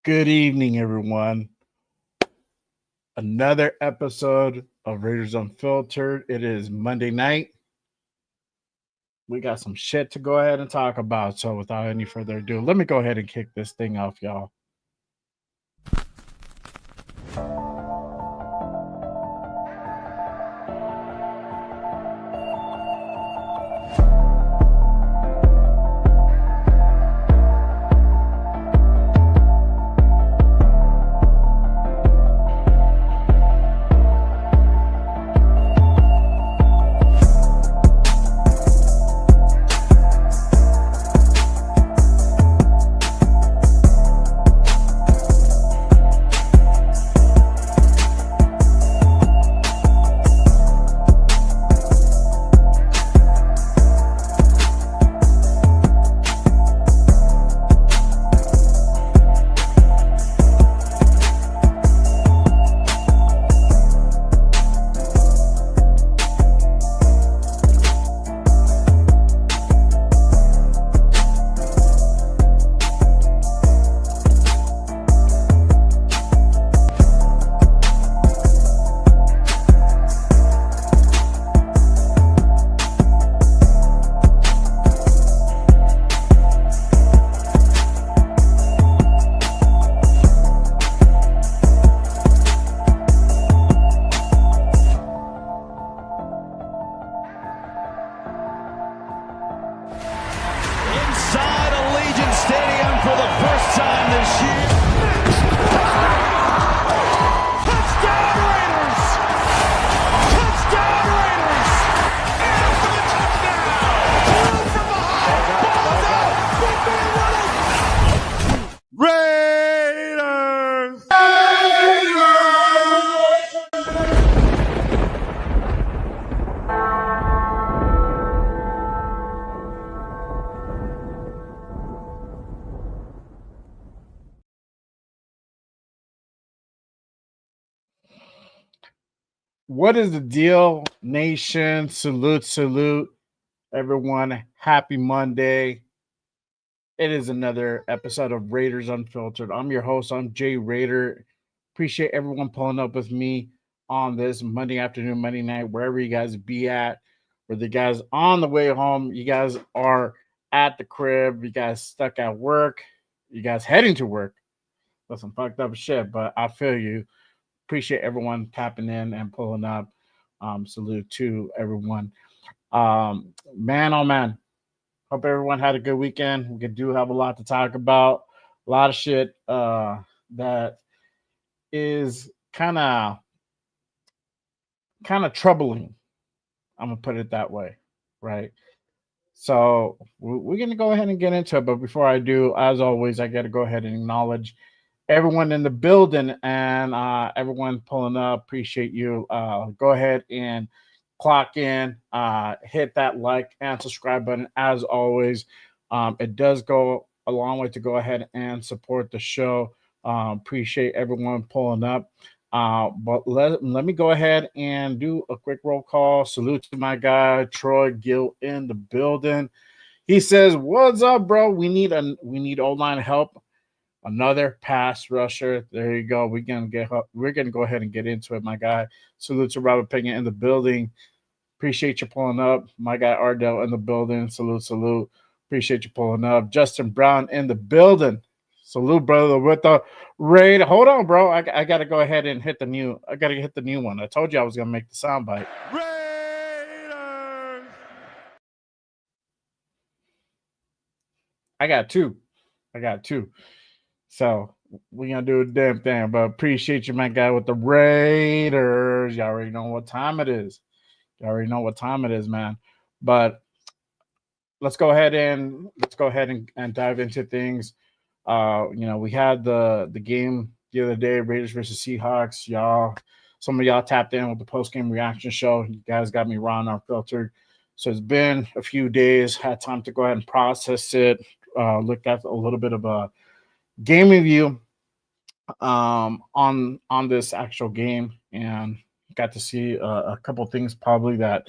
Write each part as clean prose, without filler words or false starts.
Good evening, everyone. Another episode of Raiders Unfiltered. It is Monday night. We got some shit to go ahead and talk about. So, without any further ado, let me go ahead and kick this thing off, y'all. Inside Allegiant Stadium for the first time this year. Touchdown Raiders! Touchdown Raiders! And for the touchdown! Through from behind! Ball's out! Big man running! Raiders! What is the deal, nation? Salute, salute, everyone. Happy Monday. It is another episode of Raiders Unfiltered. I'm your host. I'm Jay Raider. Appreciate everyone pulling up with me on this Monday afternoon, Monday night, wherever you guys be at. Whether you guys on the way home, you guys are at the crib, you guys stuck at work, you guys heading to work. That's some fucked up shit, but I feel you. Appreciate everyone tapping in and pulling up. Salute to everyone. Man, oh man, hope everyone had a good weekend. We do have a lot to talk about. A lot of shit that is kind of troubling. I'm gonna put it that way, right? So we're gonna go ahead and get into it. But before I do, as always, I got to go ahead and acknowledge everyone in the building and everyone pulling up. Appreciate you. Go ahead and clock in, hit that like and subscribe button. As always, it does go a long way to go ahead and support the show. Appreciate everyone pulling up. But let me go ahead and do a quick roll call. Salute to my guy Troy Gill in the building. He says, "What's up, bro? We need O-line help. Another pass rusher. There you go. We're gonna go ahead and get into it, my guy. Salute to Robert Pena in the building. Appreciate you pulling up. My guy Ardell in the building. Salute, salute. Appreciate you pulling up. Justin Brown in the building. Salute, brother, with the raid. Hold on, bro. I gotta go ahead and hit the new. I gotta hit the new one. I told you I was gonna make the soundbite. Raiders! I got two. I got two. So we're gonna do a damn thing. But appreciate you, my guy, with the Raiders. Y'all already know what time it is. You already know what time it is, man. But let's go ahead and dive into things. We had the game the other day, Raiders versus Seahawks. Some of y'all tapped in with the post game reaction show. You guys got me raw and unfiltered. So it's been a few days. Had time to go ahead and process it. Looked at a little bit of a game review on this actual game, and got to see a couple things probably that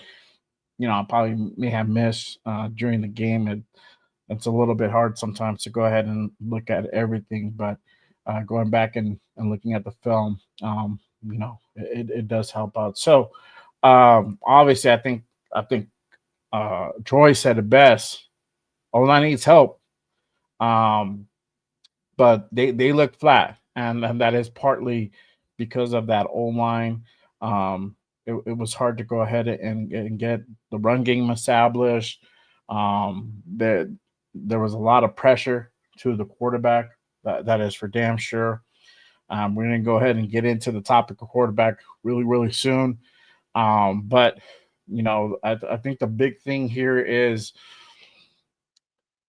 I probably may have missed during the game. It's a little bit hard sometimes to go ahead and look at everything, but going back and looking at the film, it does help out. So obviously, I think Troy said it best. O-line needs help, um, but they look flat, and that is partly because of that O-line. It was hard to go ahead and get the run game established. There was a lot of pressure to the quarterback. That is for damn sure. We're going to go ahead and get into the topic of quarterback really, really soon. But I think the big thing here is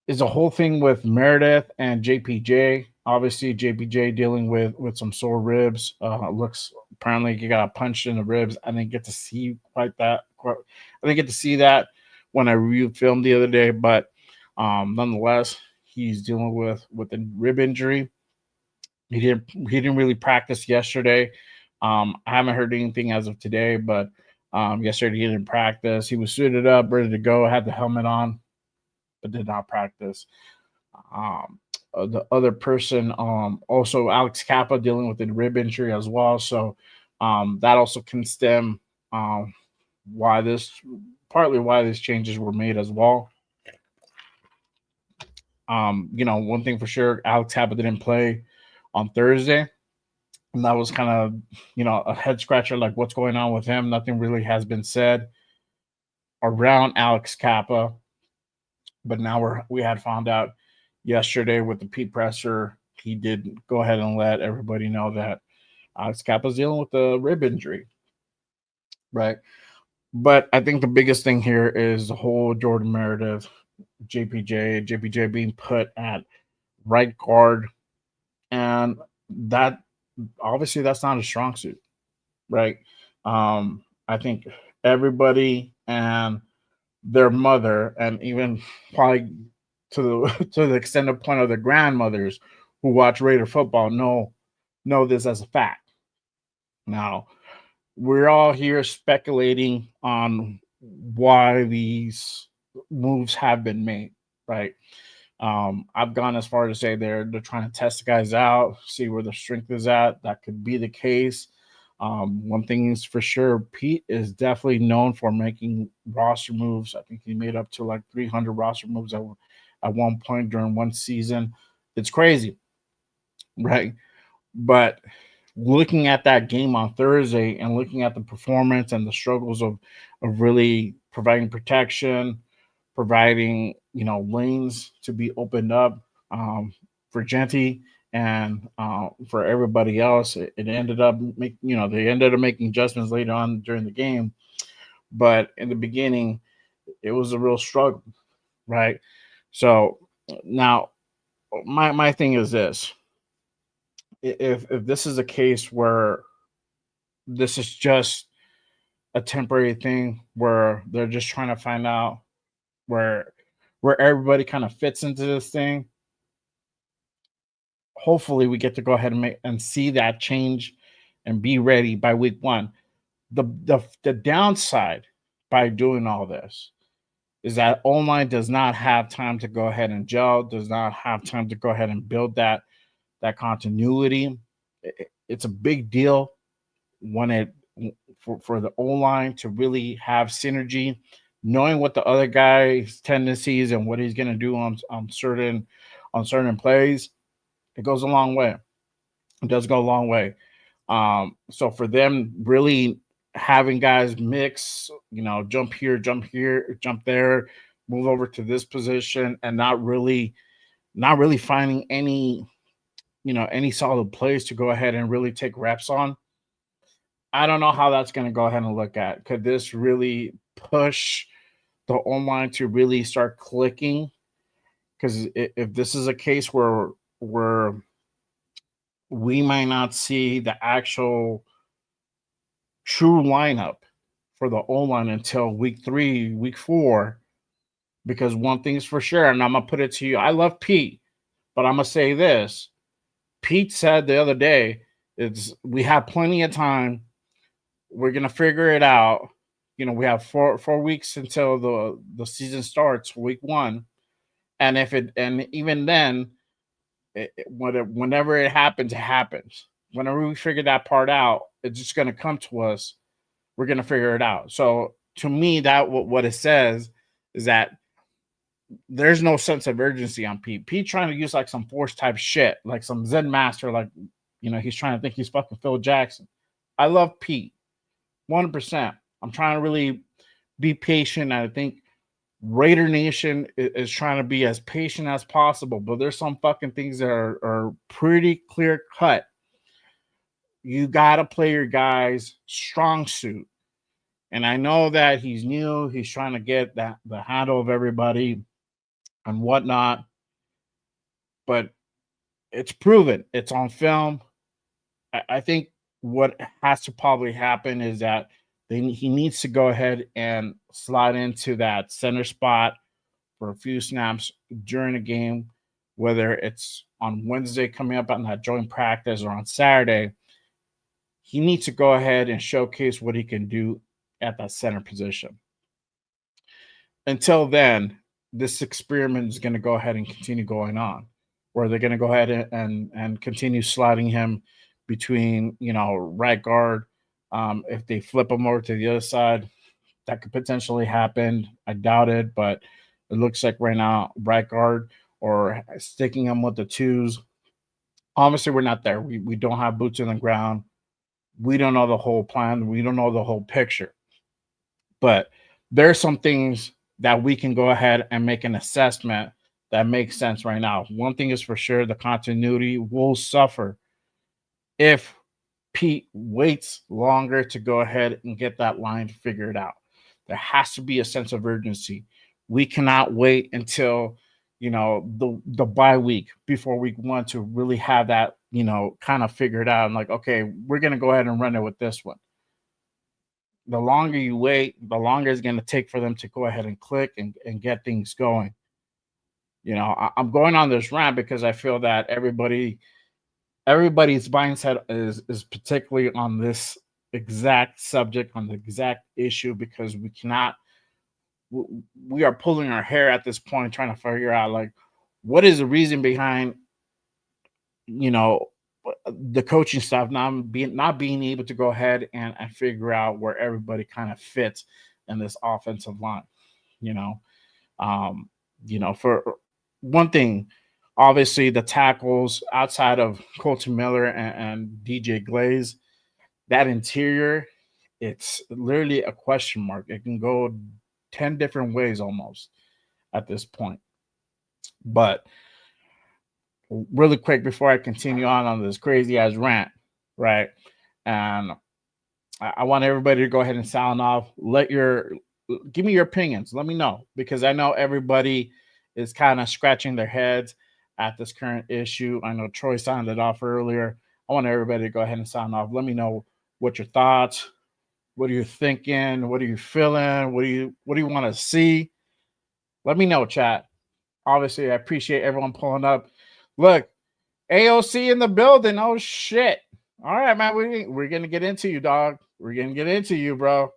the whole thing with Meredith and JPJ. Obviously, JPJ dealing with some sore ribs. Looks apparently he got punched in the ribs. I didn't get to see quite that. I didn't get to see that when I reviewed film the other day, but nonetheless, he's dealing with a rib injury. He didn't really practice yesterday. I haven't heard anything as of today, but yesterday he didn't practice. He was suited up, ready to go, had the helmet on, but did not practice. The other person, also Alex Kappa, dealing with a rib injury as well. So that also can stem why this partly why these changes were made as well. One thing for sure, Alex Kappa didn't play on Thursday. And that was kind of, a head scratcher, like what's going on with him. Nothing really has been said around Alex Kappa. But now we had found out yesterday with the Pete presser, he did go ahead and let everybody know that Alex Kappa's dealing with a rib injury, right? But I think the biggest thing here is the whole Jordan Meredith, JPJ being put at right guard, and that obviously that's not a strong suit, right? I think everybody and their mother, and even probably to the to the extended point of their grandmothers who watch Raider football know this as a fact. Now, we're all here speculating on why these moves have been made, right? I've gone as far to say they're trying to test the guys out, see where the strength is at. That could be the case. One thing is for sure, Pete is definitely known for making roster moves. I think he made up to like 300 roster moves at one point during one season. It's crazy, right? But looking at that game on Thursday and looking at the performance and the struggles of really providing protection, providing lanes to be opened up for Genty and for everybody else, it ended up they ended up making adjustments later on during the game, but in the beginning it was a real struggle, right? So now my thing is this: if this is a case where this is just a temporary thing where they're just trying to find out where everybody kind of fits into this thing, hopefully we get to go ahead and see that change and be ready by week one. The downside by doing all this is that online does not have time to go ahead and gel, does not have time to go ahead and build that continuity. It's a big deal when it for the O-line to really have synergy, knowing what the other guy's tendencies and what he's going to do on certain plays. It goes a long way. It does go a long way. So for them really having guys mix, jump here, jump there, move over to this position, and not really finding any solid plays to go ahead and really take reps on. I don't know how that's going to go ahead and look at. Could this really push the online to really start clicking? Because if this is a case where we might not see the actual true lineup for the online until week 3, week 4, because one thing's for sure, and I'm gonna put it to you. I love Pete, but I'm gonna say this. Pete said the other day, we have plenty of time. We're gonna figure it out. We have 4 weeks until the season starts, week 1. And even then, Whenever it happens, it happens. Whenever we figure that part out, it's just going to come to us. We're going to figure it out. So to me, that what it says is that there's no sense of urgency on Pete. Pete trying to use like some force type shit, like some Zen master, like he's trying to think he's fucking Phil Jackson. I love Pete, 100%. I'm trying to really be patient. I think Raider Nation is trying to be as patient as possible, but there's some fucking things that are pretty clear cut. You gotta play your guys' strong suit. And I know that he's new, he's trying to get the handle of everybody and whatnot, but it's proven, it's on film. I think what has to probably happen is that he needs to go ahead and slide into that center spot for a few snaps during the game, whether it's on Wednesday coming up on that joint practice or on Saturday. He needs to go ahead and showcase what he can do at that center position. Until then, this experiment is going to go ahead and continue going on, where they're going to go ahead and continue sliding him between, right guard. If they flip him over to the other side, that could potentially happen. I doubt it, but it looks like right now, right guard or sticking him with the twos. Obviously, we're not there. We don't have boots on the ground. We don't know the whole plan. We don't know the whole picture. But there are some things that we can go ahead and make an assessment that makes sense right now. One thing is for sure, the continuity will suffer if Pete waits longer to go ahead and get that line figured out. There has to be a sense of urgency. We cannot wait until the bye week before we want to really have that kind of figured out and like, okay, we're going to go ahead and run it with this one. The longer you wait, the longer it's going to take for them to go ahead and click and get things going. I'm going on this rant because I feel that everybody's mindset is particularly on this exact subject, on the exact issue, because we are pulling our hair at this point trying to figure out like what is the reason behind the coaching staff not being able to go ahead and figure out where everybody kind of fits in this offensive line. For one thing, obviously the tackles outside of Colton Miller and DJ Glaze, that interior, it's literally a question mark. It can go 10 different ways almost at this point. But really quick before I continue on this crazy ass rant, right? And I want everybody to go ahead and sound off. Give me your opinions. Let me know, because I know everybody is kind of scratching their heads at this current issue. I know Troy sounded off earlier. I want everybody to go ahead and sound off. Let me know what your thoughts. What are you thinking? What are you feeling? What do you want to see? Let me know, chat. Obviously, I appreciate everyone pulling up. Look, AOC in the building. Oh, shit. All right, man. We're going to get into you, dog. We're going to get into you, bro.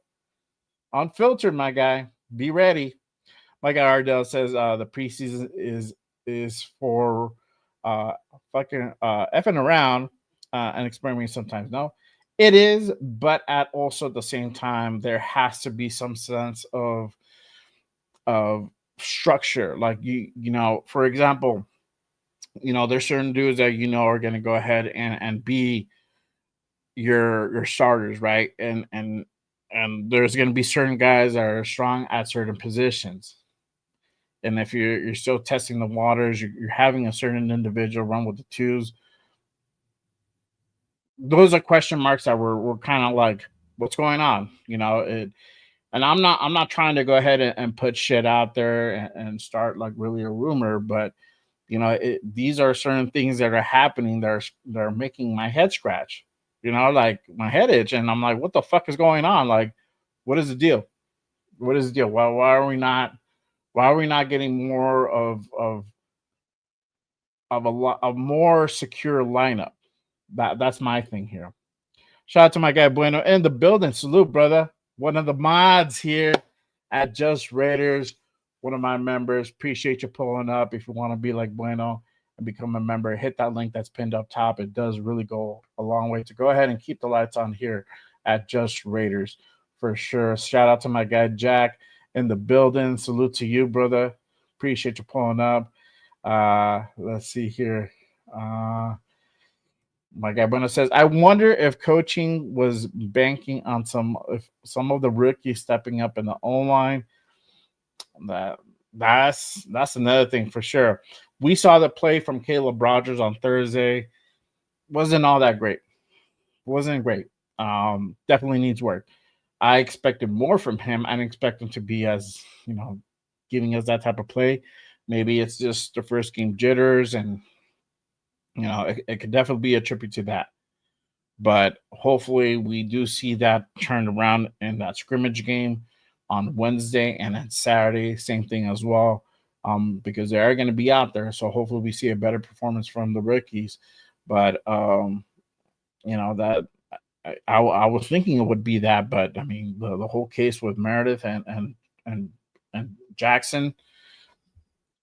Unfiltered, my guy. Be ready. My guy Ardell says the preseason is for fucking effing around and experimenting sometimes. No, it is, but at also at the same time, there has to be some sense of structure. Like for example, there's certain dudes that are going to go ahead and be your starters, right? And there's going to be certain guys that are strong at certain positions. And if you're still testing the waters, you're having a certain individual run with the twos. Those are question marks that we're kind of like, what's going on? And I'm not trying to go ahead and put shit out there and start like really a rumor, but these are certain things that are happening that are making my head scratch, like my head itch, and I'm like, what the fuck is going on? Like, what is the deal? What is the deal? Why are we not getting more of a more secure lineup? That's my thing here. Shout out to my guy Bueno in the building. Salute, brother. One of the mods here at Just Raiders. One of my members. Appreciate you pulling up if you want to be like Bueno. and become a member, hit that link that's pinned up top. It does really go a long way to go ahead and keep the lights on here at Just Raiders for sure. Shout out to my guy Jack in the building. Salute to you, brother. Appreciate you pulling up. Let's see here. My guy Bueno says, I wonder if coaching was banking on some of the rookies stepping up in the O-line. That's another thing for sure. We saw the play from Caleb Rogers on Thursday. Wasn't all that great. Wasn't great. Definitely needs work. I expected more from him. I didn't expect him to be as, giving us that type of play. Maybe it's just the first game jitters, and it could definitely be a tribute to that. But hopefully we do see that turned around in that scrimmage game on Wednesday, and then Saturday, same thing as well, because they are going to be out there. So hopefully we see a better performance from the rookies. But, that I was thinking it would be that, but I mean, the whole case with Meredith and Jackson,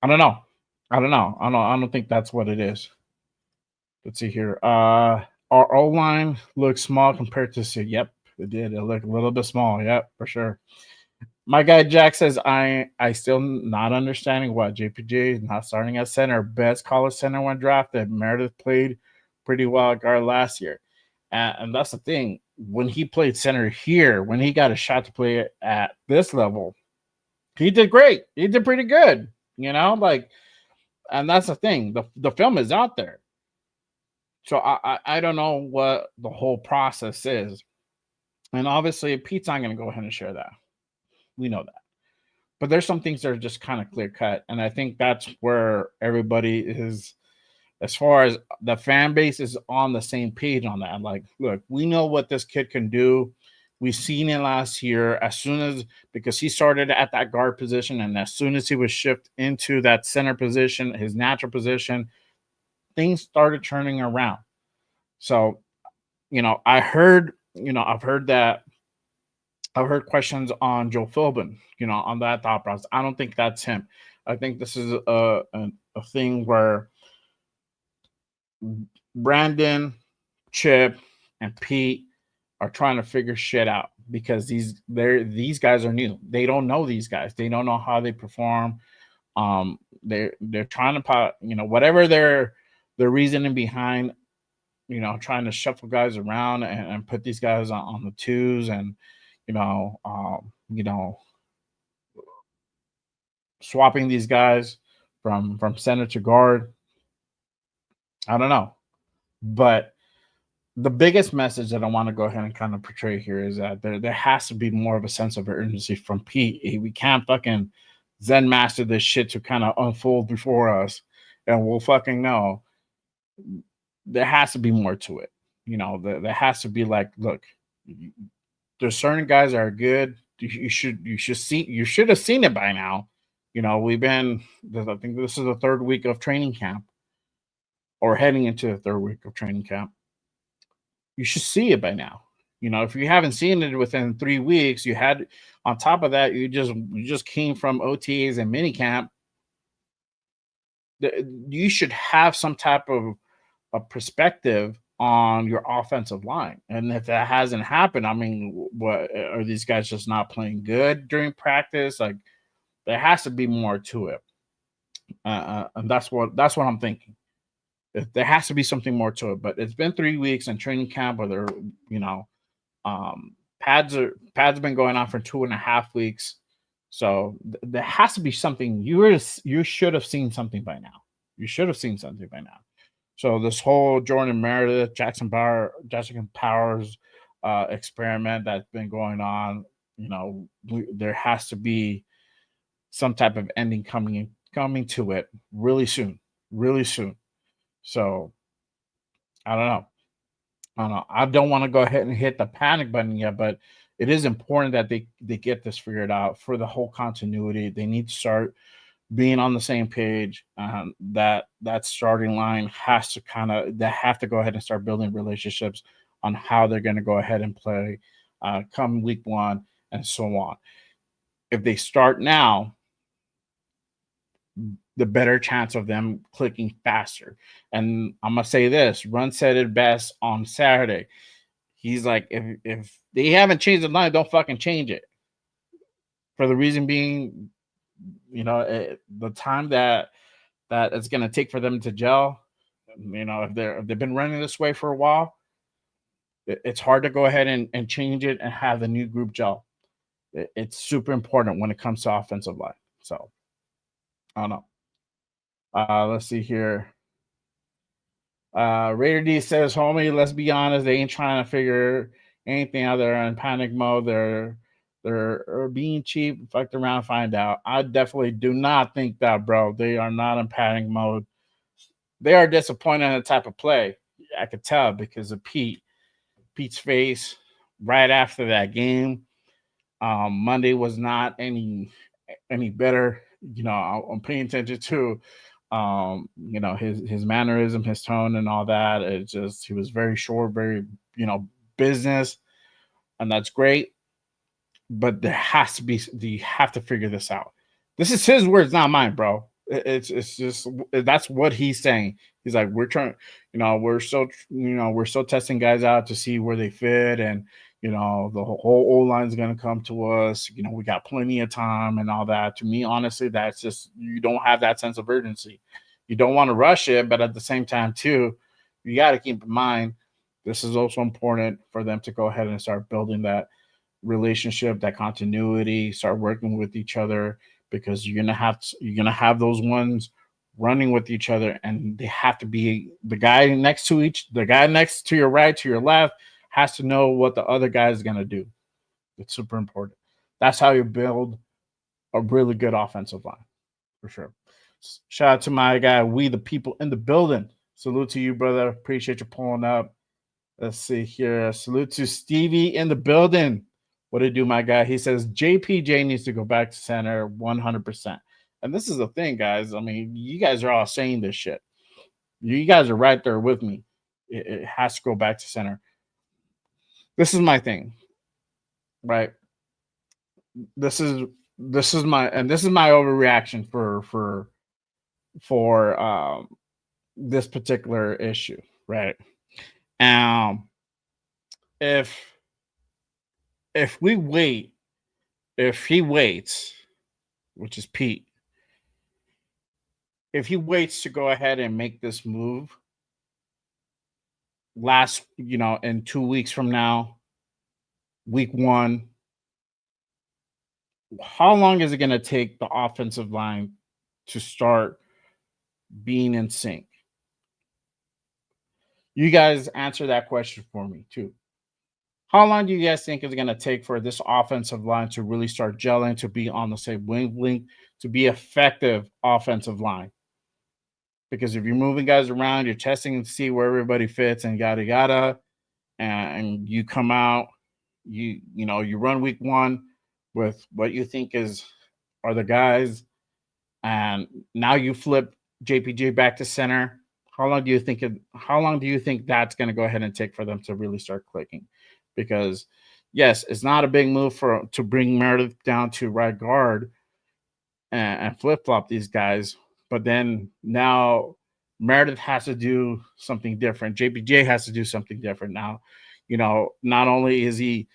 I don't know. I don't think that's what it is. Let's see here. Our O-line looks small compared to Sid. Yep, it did. It looked a little bit small. Yep, for sure. My guy Jack says, I still not understanding why JPJ is not starting at center. Best college center when drafted. Meredith played pretty well at guard last year. And that's the thing. When he played center here, when he got a shot to play at this level, he did great. He did pretty good. And that's the thing. The film is out there. So I don't know what the whole process is. And obviously, Pete's not going to go ahead and share that. We know that. But there's some things that are just kind of clear cut. And I think that's where everybody is, as far as the fan base, is on the same page on that. Like, look, we know what this kid can do. We've seen it last year because he started at that guard position. And as soon as he was shifted into that center position, his natural position, things started turning around. So, I've heard questions on Joe Philbin, on that thought process. I don't think that's him. I think this is a thing where Brandon, Chip, and Pete are trying to figure shit out, because these guys are new. They don't know these guys. They don't know how they perform. They're trying to whatever their reasoning behind trying to shuffle guys around and put these guys on the twos, and swapping these guys from center to guard. I don't know. But the biggest message that I want to go ahead and kind of portray here is that there has to be more of a sense of urgency from Pete. We can't fucking Zen master this shit to kind of unfold before us, and we'll fucking know. There has to be more to it. There has to be like, look, there's certain guys that are good. You should have seen it by now. I think this is the third week of training camp, or heading into the third week of training camp. You should see it by now. If you haven't seen it within 3 weeks, you had, on top of that, you just came from OTAs and minicamp. You should have some type of a perspective on your offensive line. And if that hasn't happened, I mean, what are these guys just not playing good during practice? Like, there has to be more to it. And that's what I'm thinking. There has to be something more to it. But it's been 3 weeks in training camp where they're, pads been going on for 2.5 weeks. So there has to be something. You should have seen something by now. So this whole Jordan Meredith, Jackson Powers experiment that's been going on, there has to be some type of ending coming to it really soon. So I don't know. I don't want to go ahead and hit the panic button yet, but it is important that they get this figured out for the whole continuity. They need to start being on the same page. That starting line has to they have to go ahead and start building relationships on how they're going to go ahead and play come week 1 and so on. If they start now, the better chance of them clicking faster. And I'm gonna say this: Run said it best on Saturday. He's like, if they haven't changed the line, don't fucking change it. For the reason being, the time that it's gonna take for them to gel. If they've been running this way for a while, it's hard to go ahead and change it and have the new group gel. It's super important when it comes to offensive line. So I don't know. Let's see here. Raider D says, homie, let's be honest, they ain't trying to figure anything out. They're in panic mode. They're being cheap. Fucked around, find out. I definitely do not think that, bro. They are not in panic mode. They are disappointed in the type of play. I could tell because of Pete's face right after that game. Monday was not any better. I'm paying attention to his mannerism, his tone, and all that. He was very short, very business, and that's great. But you have to figure this out. This is his words, not mine, bro. It's just that's what he's saying. He's like, we're trying, we're still testing guys out to see where they fit, and the whole O line is gonna come to us. We got plenty of time and all that. To me, honestly, that's just you don't have that sense of urgency. You don't want to rush it, but at the same time, too, you got to keep in mind this is also important for them to go ahead and start building that relationship, that continuity, start working with each other, because you're gonna have those ones running with each other, and they have to be the guy next to your right, to your left, has to know what the other guy is gonna do. It's super important. That's how you build a really good offensive line, for sure. Shout out to my guy, We the People in the building. Salute to you, brother. Appreciate you pulling up. Let's see here. Salute to Stevie in the building. What do you do, my guy? He says JPJ needs to go back to center 100%. And this is the thing, guys. I mean, you guys are all saying this shit. You guys are right there with me. It has to go back to center. This is my thing, right? This is my overreaction for this particular issue, right? If we wait, if he waits, which is Pete, if he waits to go ahead and make this move in 2 weeks from now, week 1, how long is it going to take the offensive line to start being in sync? You guys answer that question for me too. How long do you guys think it's going to take for this offensive line to really start gelling, to be on the same wavelength, to be effective offensive line? Because if you're moving guys around, you're testing to see where everybody fits and yada yada, and you come out, you run week 1 with what you think are the guys, and now you flip JPJ back to center. How long do you think that's going to go ahead and take for them to really start clicking? Because yes, it's not a big move to bring Meredith down to right guard and flip flop these guys, but then now Meredith has to do something different. JPJ has to do something different now. Not only is he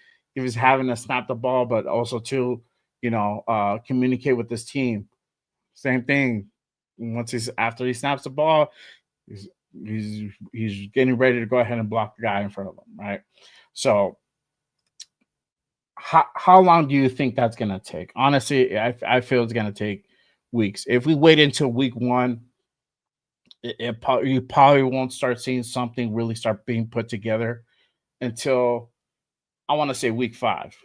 having to snap the ball, but also to communicate with this team. Same thing. After he snaps the ball, he's getting ready to go ahead and block the guy in front of him, right? So how long do you think that's going to take? Honestly, I feel it's going to take weeks. If we wait until week 1, you probably won't start seeing something really start being put together until, I want to say, week 5.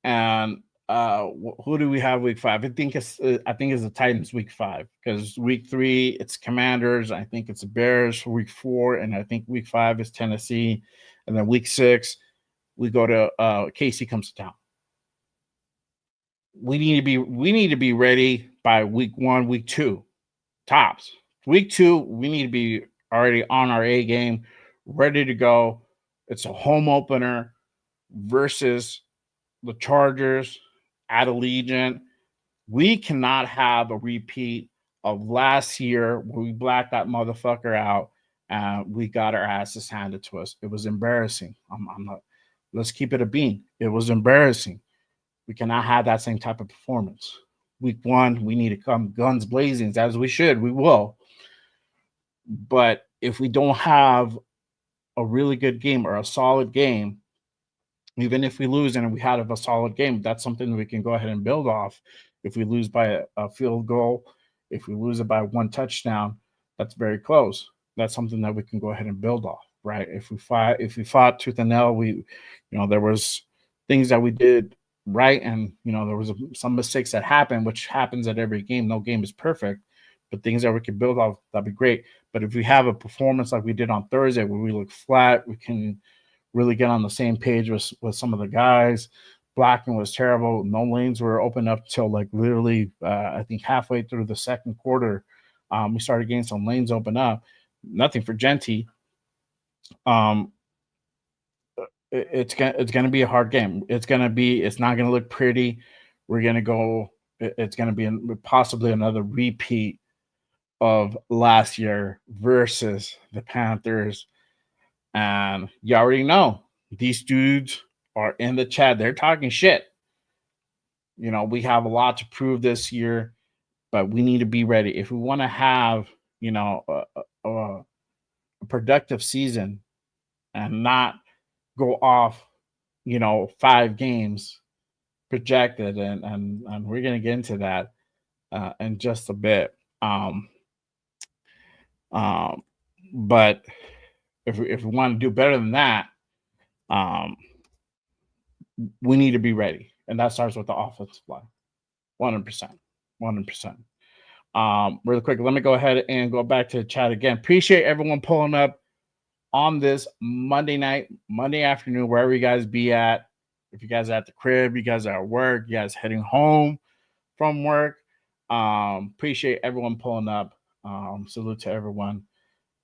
And who do we have week 5? I think it's the Titans week 5, because week 3 it's Commanders. I think it's the Bears for week 4, and I think week 5 is Tennessee, and then week 6 we go to Casey comes to town. We need to be ready by week 1, week 2, tops. Week 2, we need to be already on our A game, ready to go. It's a home opener versus the Chargers at Allegiant. We cannot have a repeat of last year where we blacked that motherfucker out and we got our asses handed to us. It was embarrassing. I'm not. Let's keep it a bean. It was embarrassing. We cannot have that same type of performance. Week 1, we need to come guns blazing, as we should. We will. But if we don't have a really good game or a solid game, even if we lose and we had a solid game, that's something we can go ahead and build off. If we lose by a field goal, if we lose it by 1 touchdown, that's very close. That's something that we can go ahead and build off, right? If we fought tooth and nail, there was things that we did right, and there was some mistakes that happened, which happens at every game. No game is perfect, but things that we can build off, that'd be great. But if we have a performance like we did on Thursday, where we look flat, we can really get on the same page with some of the guys. Blocking was terrible. No lanes were open up till like literally, I think halfway through the second quarter. We started getting some lanes open up. Nothing for Genty. It's gonna be a hard game. It's not gonna look pretty. We're gonna go. It's gonna be possibly another repeat of last year versus the Panthers. And you already know these dudes are in the chat. They're talking shit. We have a lot to prove this year, but we need to be ready. If we want to have, a productive season and not go off, 5 games projected. And we're going to get into that in just a bit. But if we want to do better than that, we need to be ready. And that starts with the offensive line. 100%. 100%. Really quick, let me go ahead and go back to the chat again. Appreciate everyone pulling up on this Monday night, Monday afternoon, wherever you guys be at. If you guys are at the crib, you guys are at work, you guys heading home from work. Appreciate everyone pulling up. Salute to everyone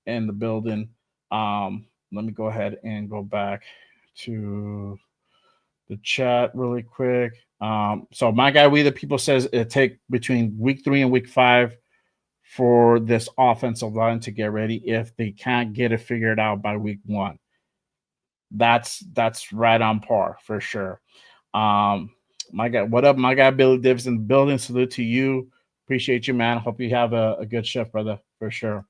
in the building. Let me go ahead and go back to the chat really quick. So my guy, We the People says it take between week 3 and week 5 for this offensive line to get ready if they can't get it figured out by week 1. That's right on par for sure. My guy, what up? My guy Billy Dibbs in the building. Salute to you. Appreciate you, man. Hope you have a good shift, brother, for sure.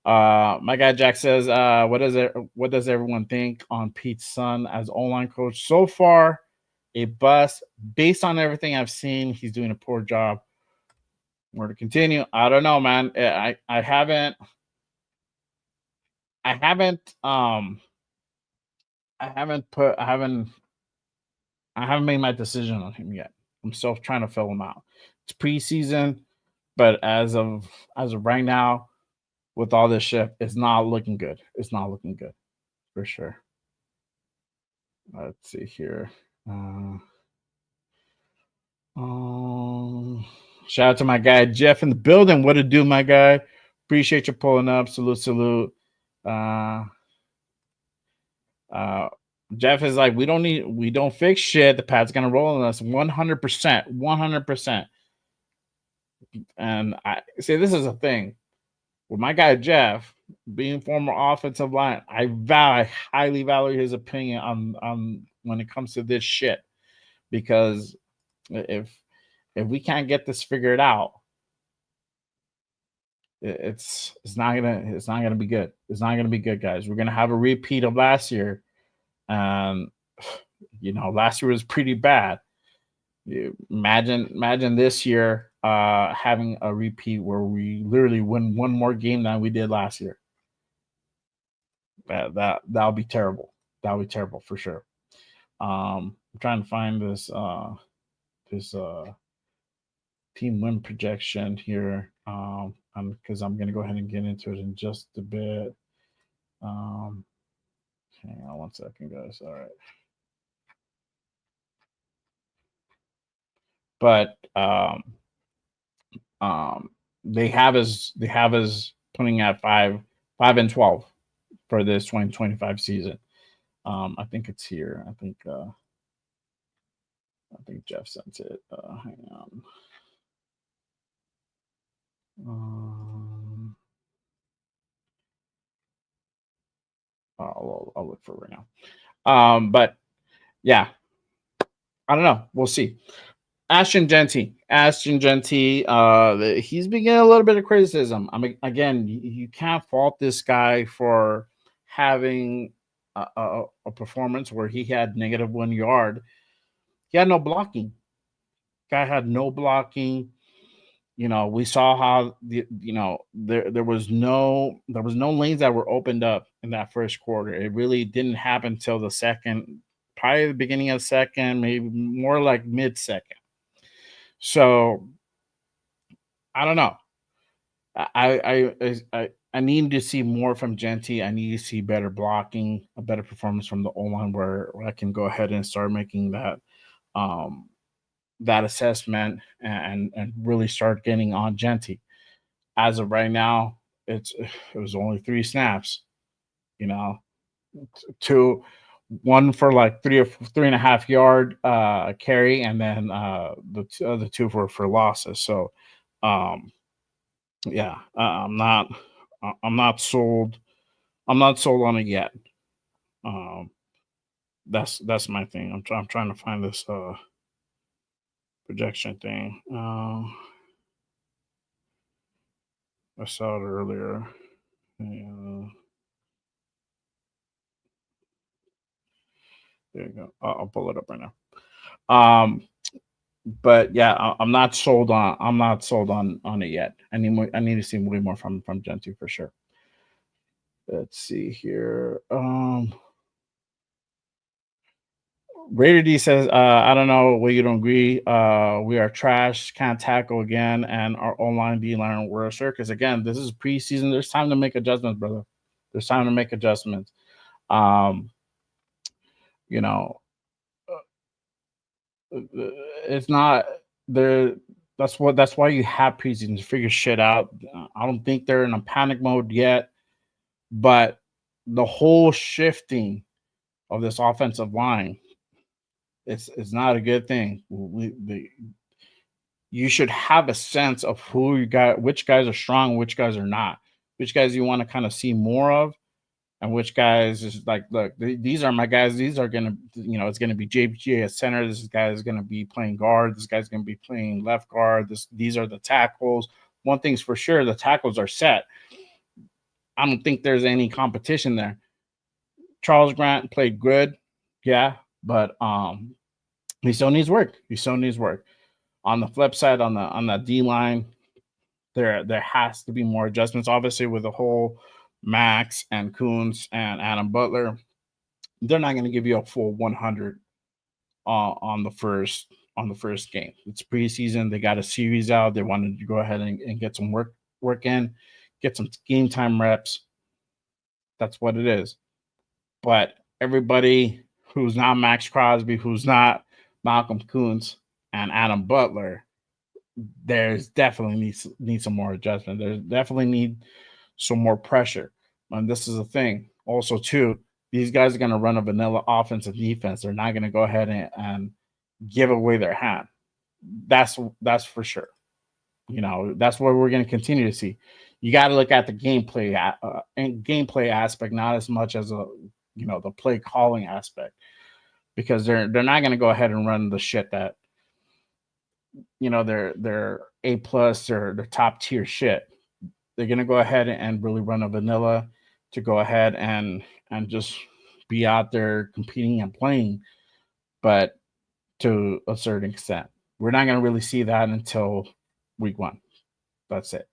My guy Jack says, what does everyone think on Pete's son as O-line coach? So far, a bust. Based on everything I've seen, he's doing a poor job. More to continue. I don't know, man. I haven't made my decision on him yet. I'm still trying to fill him out. It's preseason, but as of right now, with all this shit, it's not looking good. It's not looking good for sure. Let's see here. Shout out to my guy Jeff in the building. What to do, my guy? Appreciate you pulling up. Salute. Jeff is like, we don't fix shit. The pad's gonna roll on us 100%. And I say this is a thing. With my guy Jeff being former offensive line, I highly value his opinion on when it comes to this shit. Because if we can't get this figured out, it's not gonna be good. It's not gonna be good, guys. We're gonna have a repeat of last year. Last year was pretty bad. Imagine this year having a repeat where we literally win one more game than we did last year. That'll be terrible. That'll be terrible for sure. I'm trying to find this team win projection here. Because I'm gonna go ahead and get into it in just a bit. Hang on 1 second, guys. All right. But they have us putting at 5-12 for this 2025 season. I think it's here. I think Jeff sent it. Hang on. I'll look for it right now. But yeah, I don't know. We'll see. Ashton Genty, he's been getting a little bit of criticism. I mean, again, you can't fault this guy for having a performance where he had negative 1 yard. He had no blocking. Guy had no blocking. We saw how there was no lanes that were opened up in that first quarter. It really didn't happen until the second, probably the beginning of the second, maybe more like mid second. So I don't know. I need to see more from Genty. I need to see better blocking, a better performance from the O line where I can go ahead and start making um that assessment and really start getting on Genty. As of right now, it was only 3 snaps, you know, two, one for like 3.5 yard carry, and then the other two for losses. So um yeah, I'm not sold. I'm not sold on it yet. Um, that's my thing. I'm trying to find this projection thing. I saw it earlier. Uh, there you go. I'll pull it up right now. But yeah, I'm not sold on. I'm not sold on it yet. I need to see way more from Gentry for sure. Let's see here. Raider D says, I don't know where you don't agree. We are trash, can't tackle again, and our online D line worse. Because again, this is preseason. There's time to make adjustments, brother. There's time to make adjustments. Um, you know, it's not there. That's why you have preseason to figure shit out. I don't think they're in a panic mode yet, but the whole shifting of this offensive line, it's not a good thing. You should have a sense of who you got, which guys are strong, which guys are not, which guys you want to kind of see more of, and which guys is like, look, these are my guys. These are gonna, it's gonna be JPG at center. This guy is gonna be playing guard. This guy's gonna be playing left guard. These are the tackles. One thing's for sure, the tackles are set. I don't think there's any competition there. Charles Grant played good, yeah, but he still needs work. He still needs work. On the flip side, on the D line, there has to be more adjustments. Obviously, with the whole Max and Coons and Adam Butler, they're not going to give you a full 100 on the first game. It's preseason. They got a series out. They wanted to go ahead and get some work in, get some game time reps. That's what it is. But everybody who's not Max Crosby, who's not Malcolm Coons and Adam Butler, there's definitely needs some more adjustment. There's definitely need some more pressure. And this is the thing. Also, too, these guys are going to run a vanilla offensive defense. They're not going to go ahead and give away their hand. That's for sure. That's what we're going to continue to see. You got to look at the gameplay and gameplay aspect, not as much as the play calling aspect, because they're not going to go ahead and run the shit that they're A plus or their top tier shit. They're gonna go ahead and really run a vanilla to go ahead and just be out there competing and playing, but to a certain extent. We're not gonna really see that until week 1. That's it.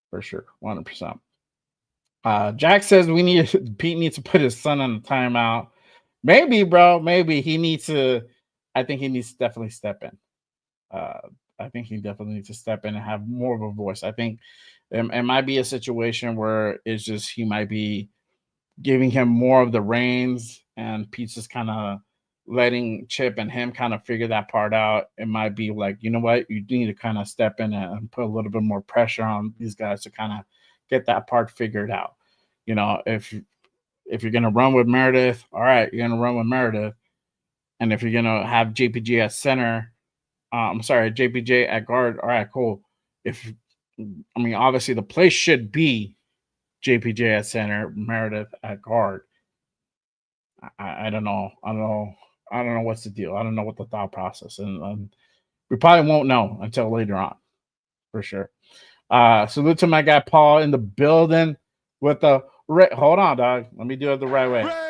For sure. 100%. Jack says Pete needs to put his son on the timeout. Maybe, bro. Maybe he needs to. I think he needs to definitely step in. I think he definitely needs to step in and have more of a voice. I think it might be a situation where it's just he might be giving him more of the reins, and Pete's just kind of letting Chip and him kind of figure that part out. It might be like, you know what, you need to kind of step in and put a little bit more pressure on these guys to kind of get that part figured out. If you're gonna run with Meredith, all right, you're gonna run with Meredith, and if you're gonna have JPG at center, JPJ at guard. All right, cool. If I mean, obviously the play should be JPJ at center, Meredith at guard. I don't know. I don't know what's the deal. I don't know what the thought process, and we probably won't know until later on, for sure. Salute to my guy Paul in the building with the hold on, dog. Let me do it the right way. Raiders!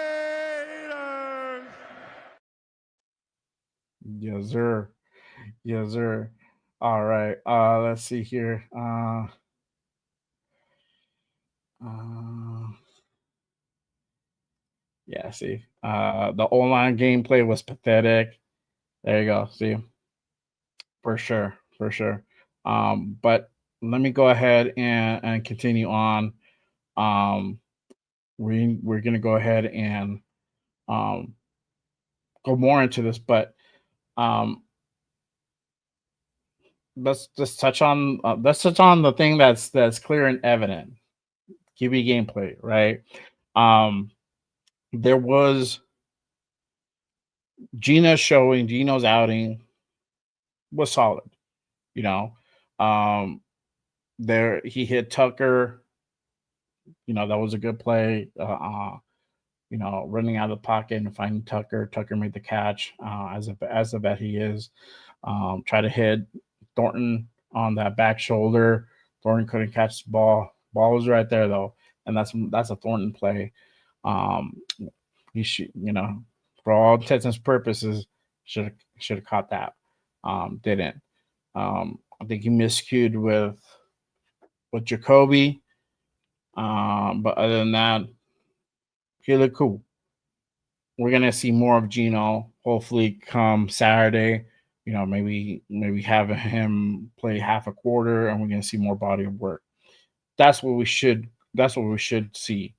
Yes, sir. Yes, sir. All right. Let's see here. Yeah, see. The online gameplay was pathetic. There you go. See, for sure, for sure. But let me go ahead and continue on. Um, we're gonna go ahead and um go more into this, but um, let's touch on the thing that's clear and evident. QB gameplay, right? Um, there was Gino's outing was solid, you know. Um, there he hit Tucker, that was a good play. Running out of the pocket and finding Tucker. Tucker made the catch as a vet he is. Try to hit Thornton on that back shoulder. Thornton couldn't catch the ball. Ball was right there though, and that's a Thornton play. Um, he should, for all intents and purposes, should have caught that. Didn't. I think he miscued with Jacoby. But other than that, he looked cool. We're gonna see more of Gino. Hopefully, come Saturday, maybe have him play half a quarter, and we're gonna see more body of work. That's what we should. That's what we should see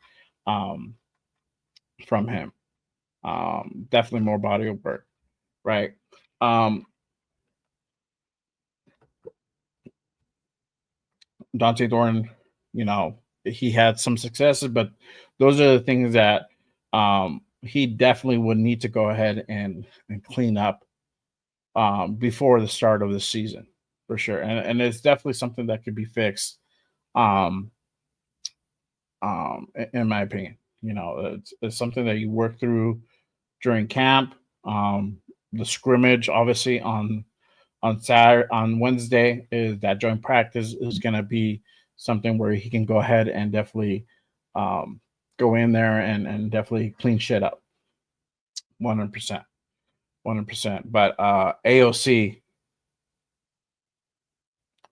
um, from him. Definitely more body of work, right? Dante Thornton, he had some successes, but those are the things that he definitely would need to go ahead and clean up before the start of the season, for sure. And it's definitely something that could be fixed, um, in my opinion. It's something that you work through during camp. The scrimmage, obviously, on Wednesday is that joint practice is going to be something where he can go ahead and definitely go in there and definitely clean shit up. 100%. 100%. But AOC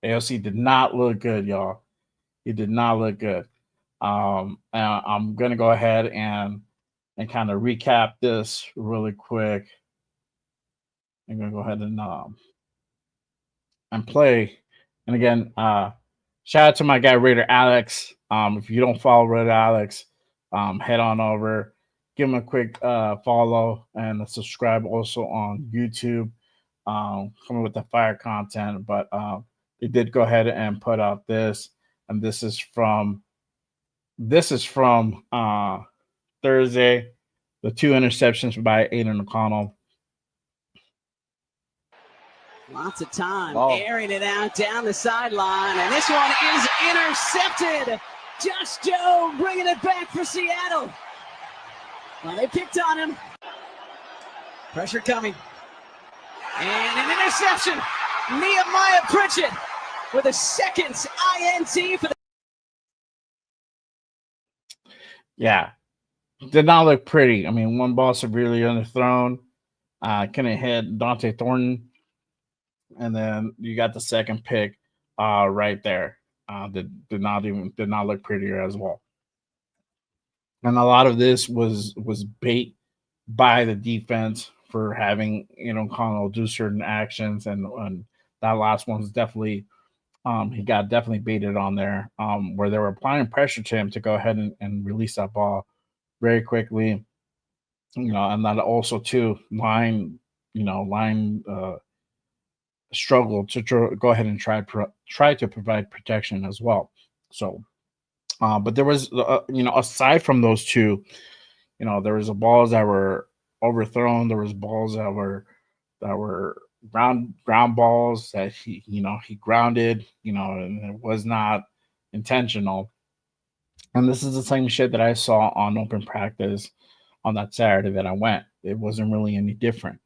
did not look good, y'all. He did not look good. I'm going to go ahead and kind of recap this really quick. I'm going to go ahead and play. And again, shout out to my guy Raider Alex. If you don't follow Raider Alex, head on over, give him a quick follow and subscribe also on YouTube. Coming with the fire content, but they did go ahead and put out this, and this is from Thursday. The 2 interceptions by Aiden O'Connell. Lots of time airing it out down the sideline, and this one is intercepted. Josh Joe bringing it back for Seattle. Well, they picked on him. Pressure coming. And an interception. Nehemiah Pritchett with a second INT for the... Yeah. Did not look pretty. I mean, one ball severely underthrown. Couldn't hit Dante Thornton. And then you got the second pick right there. Did not look prettier as well. And a lot of this was bait by the defense for having Connell do certain actions, and that last one's definitely he got definitely baited on there, where they were applying pressure to him to go ahead and release that ball very quickly. And that also too line struggled to go ahead and try to provide protection as well. So, but there was aside from those two, there was balls that were overthrown. There was balls that were ground balls that he grounded, and it was not intentional. And this is the same shit that I saw on open practice on that Saturday that I went. It wasn't really any different.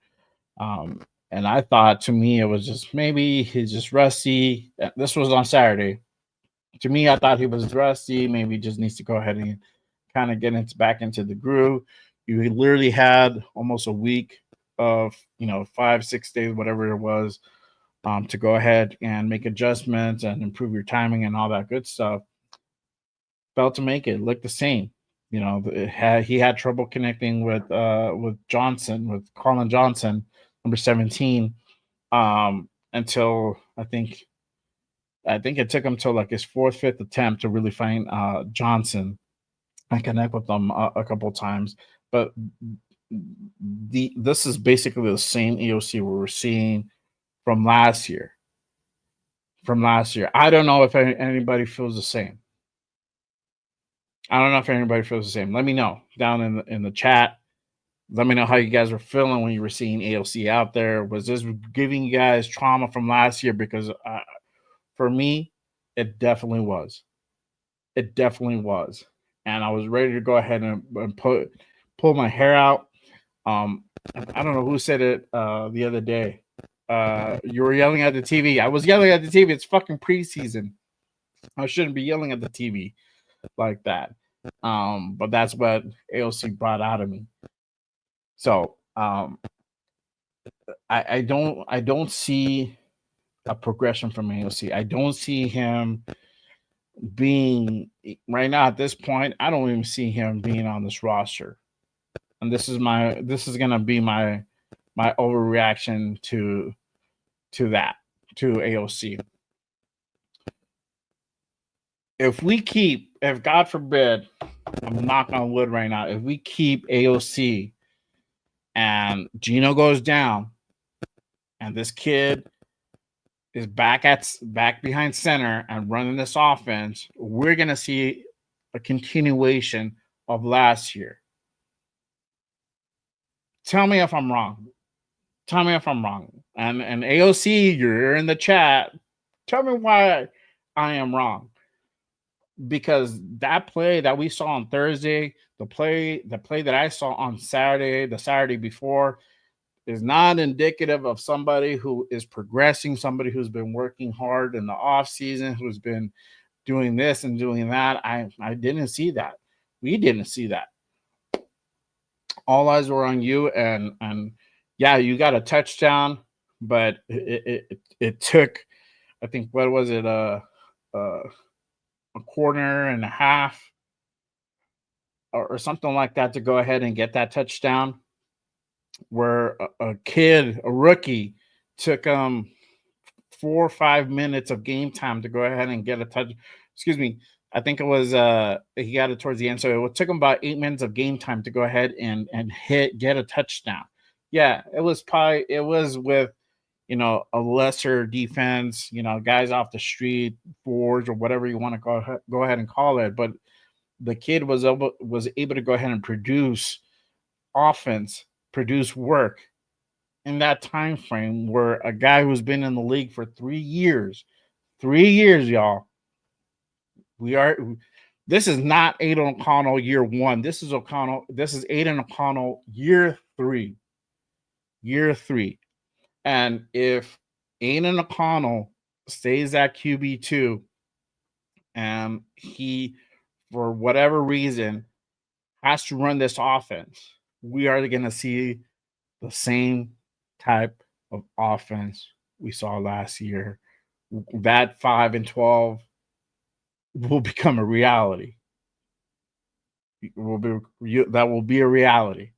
Um, and I thought, to me, it was just maybe he's just rusty. This was on Saturday. To me, I thought he was rusty. Maybe he just needs to go ahead and kind of get back into the groove. You literally had almost a week of 5-6 days, whatever it was, to go ahead and make adjustments and improve your timing and all that good stuff. Failed to make it. Looked the same. He had trouble connecting with Johnson, with Colin Johnson, number 17, until I think it took him till like his fourth, fifth attempt to really find Johnson and connect with them a couple of times. But this is basically the same AOC we were seeing from last year. I don't know if anybody feels the same. Let me know down in the chat. Let me know how you guys were feeling when you were seeing AOC out there. Was this giving you guys trauma from last year? Because for me, it definitely was. And I was ready to go ahead and pull my hair out. I don't know who said it the other day. You were yelling at the TV. I was yelling at the TV. It's fucking preseason. I shouldn't be yelling at the TV like that. But that's what AOC brought out of me. So I don't see a progression from AOC. I don't see him being right now at this point. I don't even see him being on this roster. And this is gonna be my overreaction to AOC. If God forbid, I'm knocking on wood right now, if we keep AOC and Gino goes down and this kid is back behind center and running this offense, we're going to see a continuation of last year. Tell me if I'm wrong. And AOC, you're in the chat. Tell me why I am wrong. Because that play that we saw on Thursday, the play that I saw on Saturday, the Saturday before, is not indicative of somebody who is progressing, somebody who's been working hard in the off season, who's been doing this and doing that. I didn't see that. We didn't see that. All eyes were on you, and yeah, you got a touchdown, but it took, I think, what was it, a quarter and a half or something like that to go ahead and get that touchdown, where a rookie, took 4 or 5 minutes of game time to go ahead and get a touch. Excuse me. I think it was he got it towards the end. So it took him about 8 minutes of game time to go ahead and get a touchdown. Yeah, it was with, a lesser defense, guys off the street, boards, or whatever you want to go ahead and call it. But the kid was able to go ahead and produce offense, produce work in that time frame, where a guy who's been in the league for 3 years, y'all. This is not Aiden O'Connell year 1. This is Aiden O'Connell year 3. And if Aiden O'Connell stays at QB2 and he, for whatever reason, has to run this offense, we are going to see the same type of offense we saw last year. That 5-12 will become a reality. That will be a reality.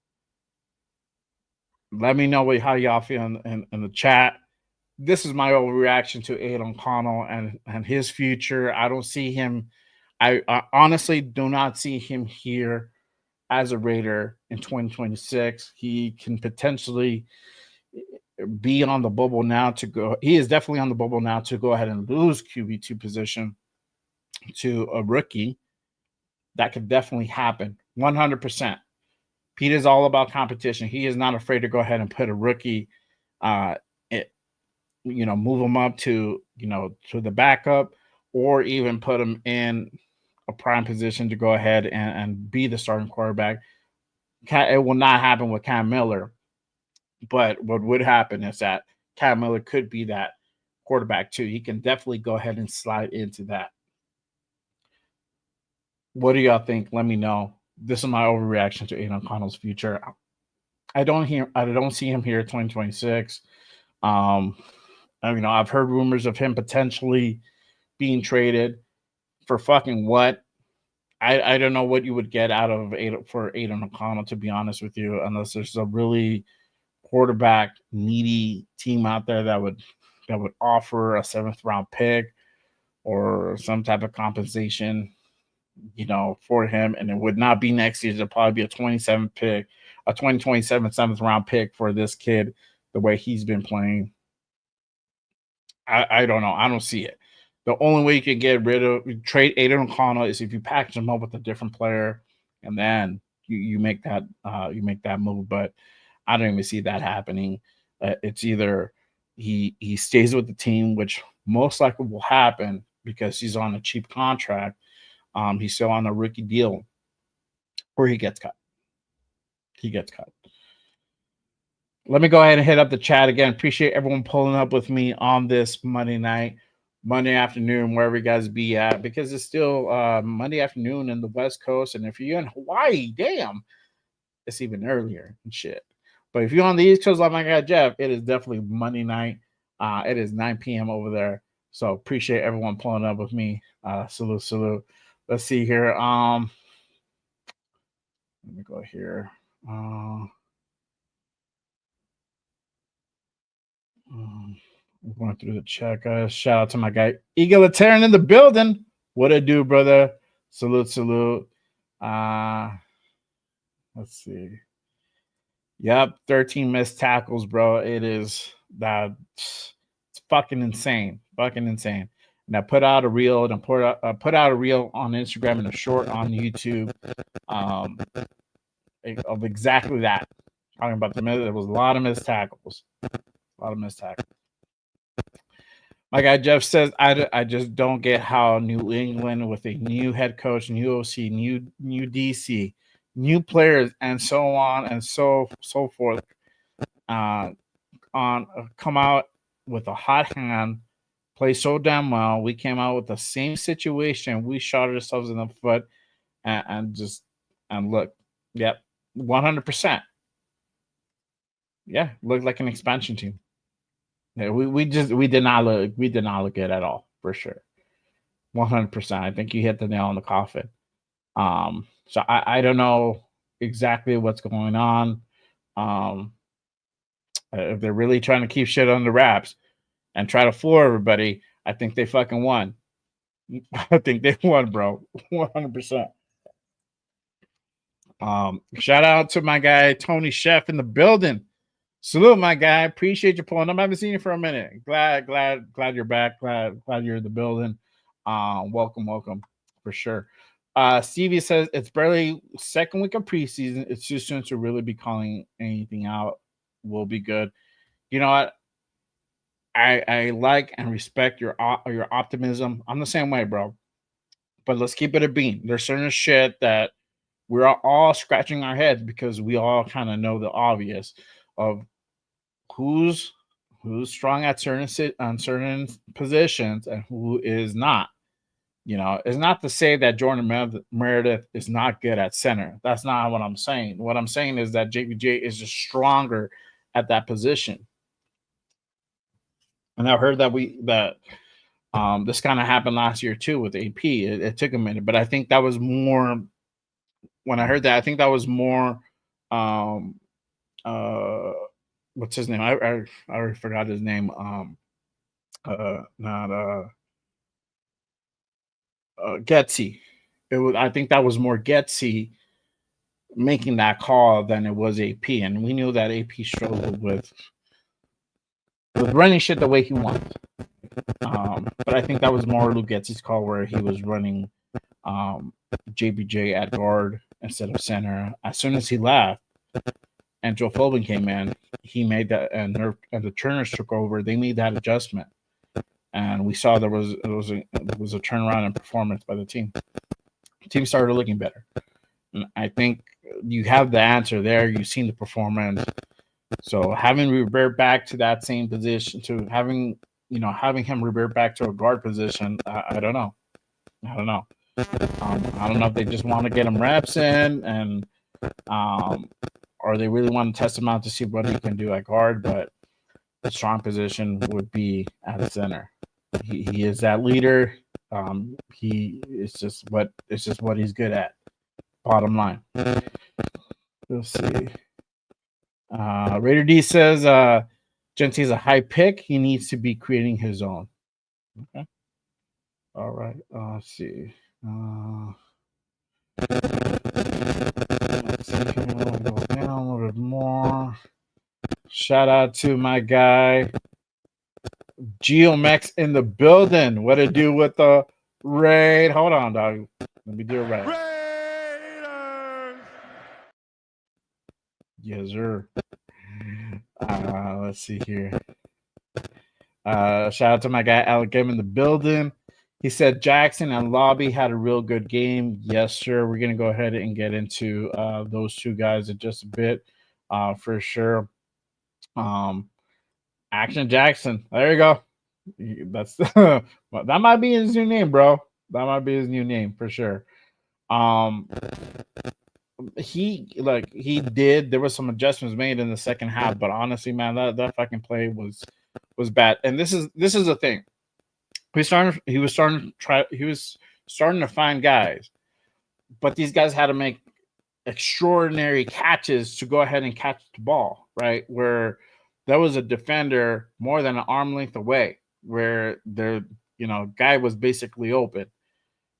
Let me know how y'all feel in the chat. This is my overreaction to Aiden O'Connell and his future. I don't see him. I honestly do not see him here as a Raider in 2026. He can potentially be on the bubble now to go. He is definitely on the bubble now to go ahead and lose QB2 position to a rookie. That could definitely happen. 100%. Pete is all about competition. He is not afraid to go ahead and put a rookie move him up to, to the backup, or even put him in a prime position to go ahead and be the starting quarterback. It will not happen with Cam Miller, but what would happen is that Cam Miller could be that quarterback too. He can definitely go ahead and slide into that. What do y'all think? Let me know. This is my overreaction to Aiden O'Connell's future. I don't see him here 2026. I've heard rumors of him potentially being traded for fucking what? I don't know what you would get out of Aiden O'Connell, to be honest with you, unless there's a really quarterback needy team out there that would offer a 7th round pick or some type of compensation, for him, and it would not be next year. It'll probably be a 2027 7th round pick for this kid, the way he's been playing. I don't know. I don't see it. The only way you can trade Aiden O'Connell is if you package him up with a different player, and then you make that move. But I don't even see that happening. It's either he stays with the team, which most likely will happen because he's on a cheap contract. He's still on a rookie deal, or he gets cut. Let me go ahead and hit up the chat again. Appreciate everyone pulling up with me on this Monday afternoon, wherever you guys be at, because it's still Monday afternoon in the West Coast. And if you're in Hawaii, damn, it's even earlier and shit. But if you're on the East Coast, like my guy Jeff, it is definitely Monday night. It is 9 p.m. over there. So appreciate everyone pulling up with me. Salute. Let's see here. Let me go here. Going through the chat, guys. Shout out to my guy Egalitarian in the building. What it do, brother? Salute. Let's see. Yep, 13 missed tackles, bro. It is that. It's fucking insane. And I put out a reel on Instagram and a short on YouTube of exactly that. Talking about there was a lot of missed tackles. My guy Jeff says, I just don't get how New England, with a new head coach, new OC, new DC, new players, and so on and so forth, come out with a hot hand, play so damn well. We came out with the same situation. We shot ourselves in the foot, and look, yep, 100%. Yeah, looked like an expansion team. Yeah, we did not look good at all, for sure. 100%. I think you hit the nail on the coffin. So I don't know exactly what's going on. If they're really trying to keep shit under wraps and try to fool everybody, I think they fucking won. I think they won, bro. 100%. Shout out to my guy Tony Chef in the building. Salute, my guy. Appreciate you pulling up. I haven't seen you for a minute. Glad you're back. Glad you're in the building. Welcome for sure. Stevie says it's barely second week of preseason. It's too soon to really be calling anything out. Will be good. You know what? I like and respect your optimism. I'm the same way, bro. But let's keep it a bean. There's certain shit that we're all scratching our heads because we all kind of know the obvious of who's strong at certain positions and who is not. It's not to say that Jordan Meredith is not good at center. That's not what I'm saying. What I'm saying is that JBJ is just stronger at that position. And I've heard that this kind of happened last year too with AP. It took a minute, but I think that was more. When I heard that, I think that was more. What's his name? I already forgot his name. Getsy. I think that was more Getsy making that call than it was AP, and we knew that AP struggled with running shit the way he wanted. But I think that was more Luke Getsy's call, where he was running JBJ at guard instead of center as soon as he left, and Joe Philbin came in, he made that, and the Turners took over. They made that adjustment, and we saw there was a turnaround in performance by the team. The team started looking better, and I think you have the answer there. You've seen the performance, so having revert back to that same position, to having him revert back to a guard position, I don't know. I don't know if they just want to get him reps in, and or they really want to test him out to see what he can do at guard. But the strong position would be at center. He is that leader. It's just what he's good at. Bottom line. Let's see. Raider D says Gentry is a high pick. He needs to be creating his own. Okay. All right. Let's see. Let's see. Go down a little bit more. Shout out to my guy Geomex in the building. What to do with the raid? Hold on, dog. Let me do it right. Raiders. Yes, sir. Let's see here. Shout out to my guy Alec Game in the building. He said Jackson and Lobby had a real good game. Yes, sir. We're gonna go ahead and get into those two guys in just a bit, for sure. Action Jackson. There you go. That's that might be his new name, bro. That might be his new name for sure. He did. There was some adjustments made in the second half, but honestly, man, that fucking play was bad. And this is the thing. He was starting to find guys, but these guys had to make extraordinary catches to go ahead and catch the ball, right? Where there was a defender more than an arm length away, where guy was basically open,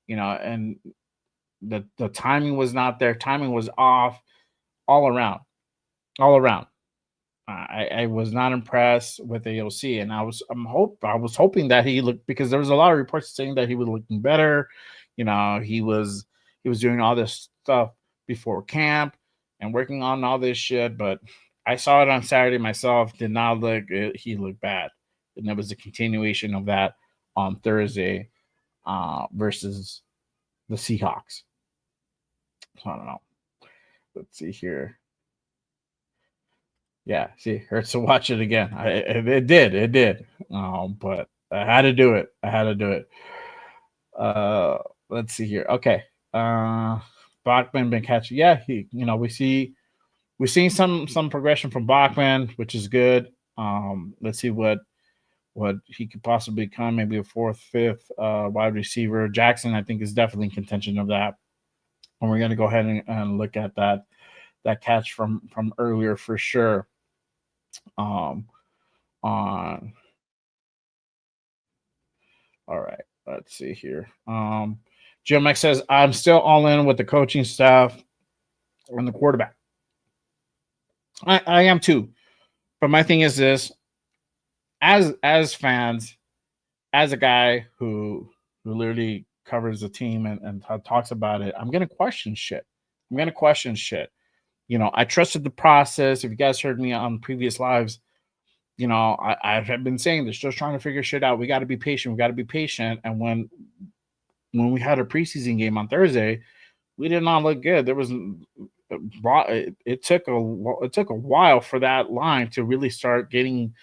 and the timing was not there. Timing was off all around. I was not impressed with AOC, and I was hoping that he looked, because there was a lot of reports saying that he was looking better. He was doing all this stuff before camp and working on all this shit, but I saw it on Saturday myself. Did not look. He looked bad, and there was a continuation of that on Thursday versus the Seahawks. So I don't know. Let's see here. Yeah, see, hurts to watch it again. It did. But I had to do it. Let's see here. Okay. Bachman been catching. Yeah, we're seeing some progression from Bachman, which is good. Let's see what he could possibly become. Maybe a fourth, fifth wide receiver. Jackson, I think, is definitely in contention of that. And we're gonna go ahead and look at that catch from earlier for sure. All right, let's see here. Jim Mike says, I'm still all in with the coaching staff and the quarterback. I am too. But my thing is this: as fans, as a guy who literally covers the team and talks about it, I'm gonna question shit. I trusted the process. If you guys heard me on previous lives, I have been saying this, just trying to figure shit out. We got to be patient. And when we had a preseason game on Thursday, we did not look good. There was it took a while for that line to really start getting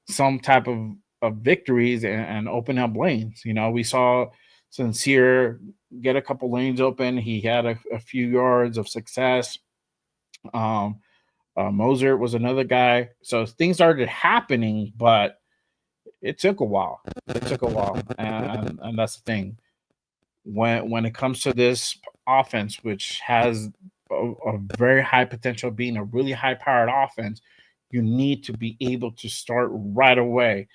some type of victories and open up lanes. We saw Sincere get a couple lanes open. He had a few yards of success. Moser was another guy. So things started happening, but it took a while. And that's the thing. When it comes to this offense, which has a very high potential of being a really high-powered offense, you need to be able to start right away.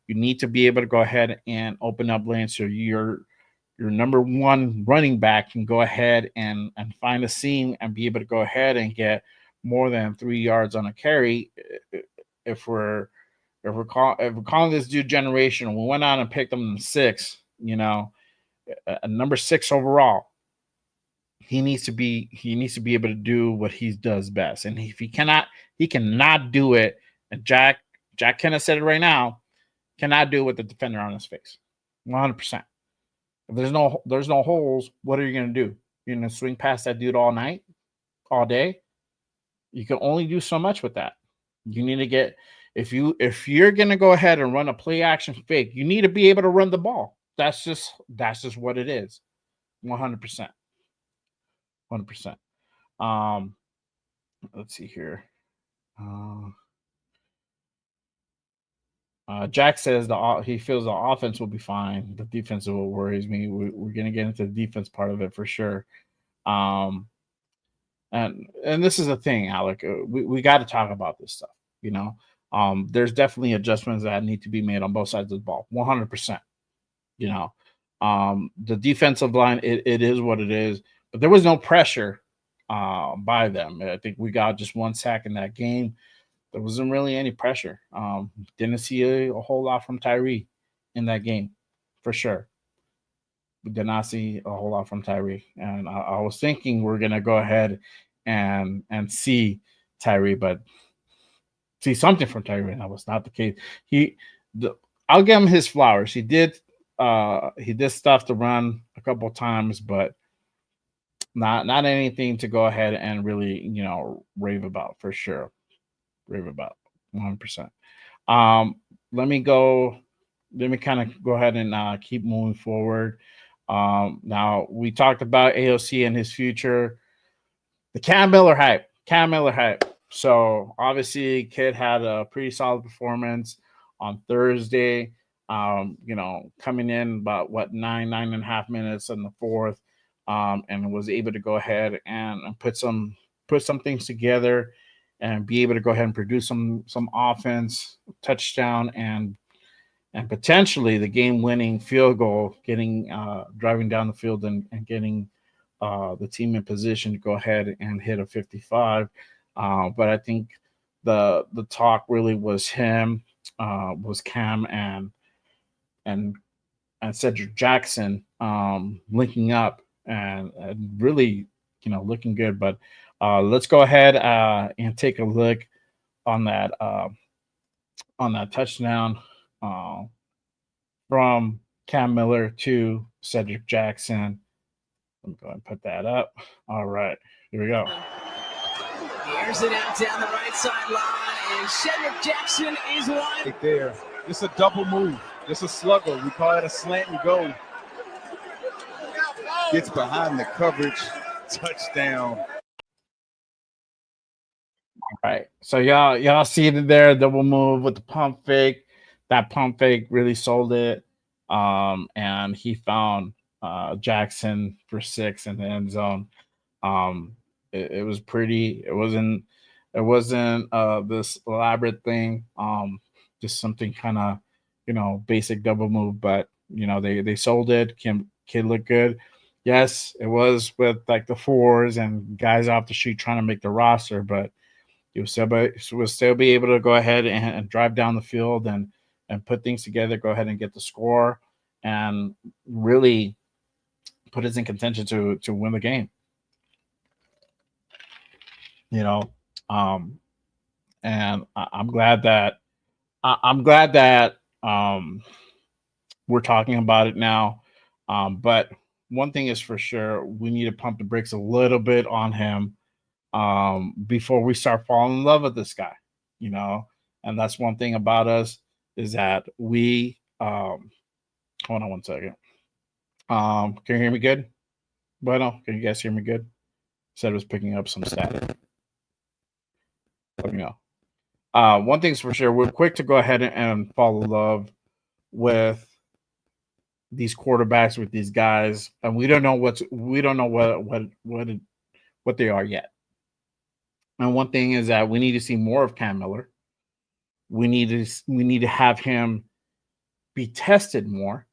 You need to be able to go ahead and open up lanes so your number one running back can go ahead and find a seam and be able to go ahead and get more than 3 yards on a carry. If we're calling this dude generational, we went out and picked him in 6, a number 6 overall. he needs to be able to do what he does best. And if he cannot do it. And Jack Kenna said it right now, cannot do it with the defender on his face. 100%. If there's no holes, what are you going to do? You're going to swing past that dude all night, all day? You can only do so much with that. You need to get if you're going to go ahead and run a play action fake, you need to be able to run the ball. That's just what it is. 100%. 100%. Let's see here. Jack says he feels the offense will be fine. The defense is what worries me. We're going to get into the defense part of it for sure. And this is the thing, Alec. We got to talk about this stuff. You know, there's definitely adjustments that need to be made on both sides of the ball. 100%. You know, the defensive line, it is what it is. But there was no pressure by them. I think we got just one sack in that game. There wasn't really any pressure. Didn't see a whole lot from Tyree in that game, for sure. We did not see a whole lot from Tyree. And I was thinking we're going to go ahead and see Tyree, but see something from Tyree. And that was not the case. I'll give him his flowers. He did stuff to run a couple of times, but not anything to go ahead and really, rave about, for sure. Rave about 100%. Let me kind of go ahead and keep moving forward. Now we talked about AOC and his future, the Cam Miller hype. So obviously kid had a pretty solid performance on Thursday, coming in about 9.5 minutes in the fourth, and was able to go ahead and put some things together and be able to go ahead and produce some offense, touchdown, and potentially the game-winning field goal, getting driving down the field and getting the team in position to go ahead and hit a 55. But I think the talk really was him, was Cam and Cedric Jackson linking up and really, looking good. But let's go ahead and take a look on that touchdown from Cam Miller to Cedric Jackson. Let me go ahead and put that up. All right, here we go. Here's it out down the right sideline, and Cedric Jackson is wide. Right there. It's a double move. It's a slugger. We call it a slant and go. Gets behind the coverage. Touchdown. All right. So y'all see it there, double move with the pump fake. That pump fake really sold it. And he found Jackson for 6 in the end zone. It was pretty. It wasn't this elaborate thing. Just something kind of, basic double move, but they sold it. Kid looked good. Yes, it was with like the 4s and guys off the street trying to make the roster, but you will still be able to go ahead and drive down the field and put things together, go ahead and get the score, and really put us in contention to win the game. And I'm glad that we're talking about it now. But one thing is for sure, we need to pump the brakes a little bit on him before we start falling in love with this guy, and that's one thing about us is that we hold on one second. Can you hear me good? Bueno, can you guys hear me good? Said it was picking up some static. Let me know. One thing's for sure, we're quick to go ahead and fall in love with these quarterbacks, with these guys, and we don't know what they are yet. And one thing is that we need to see more of Cam Miller. We need to have him be tested more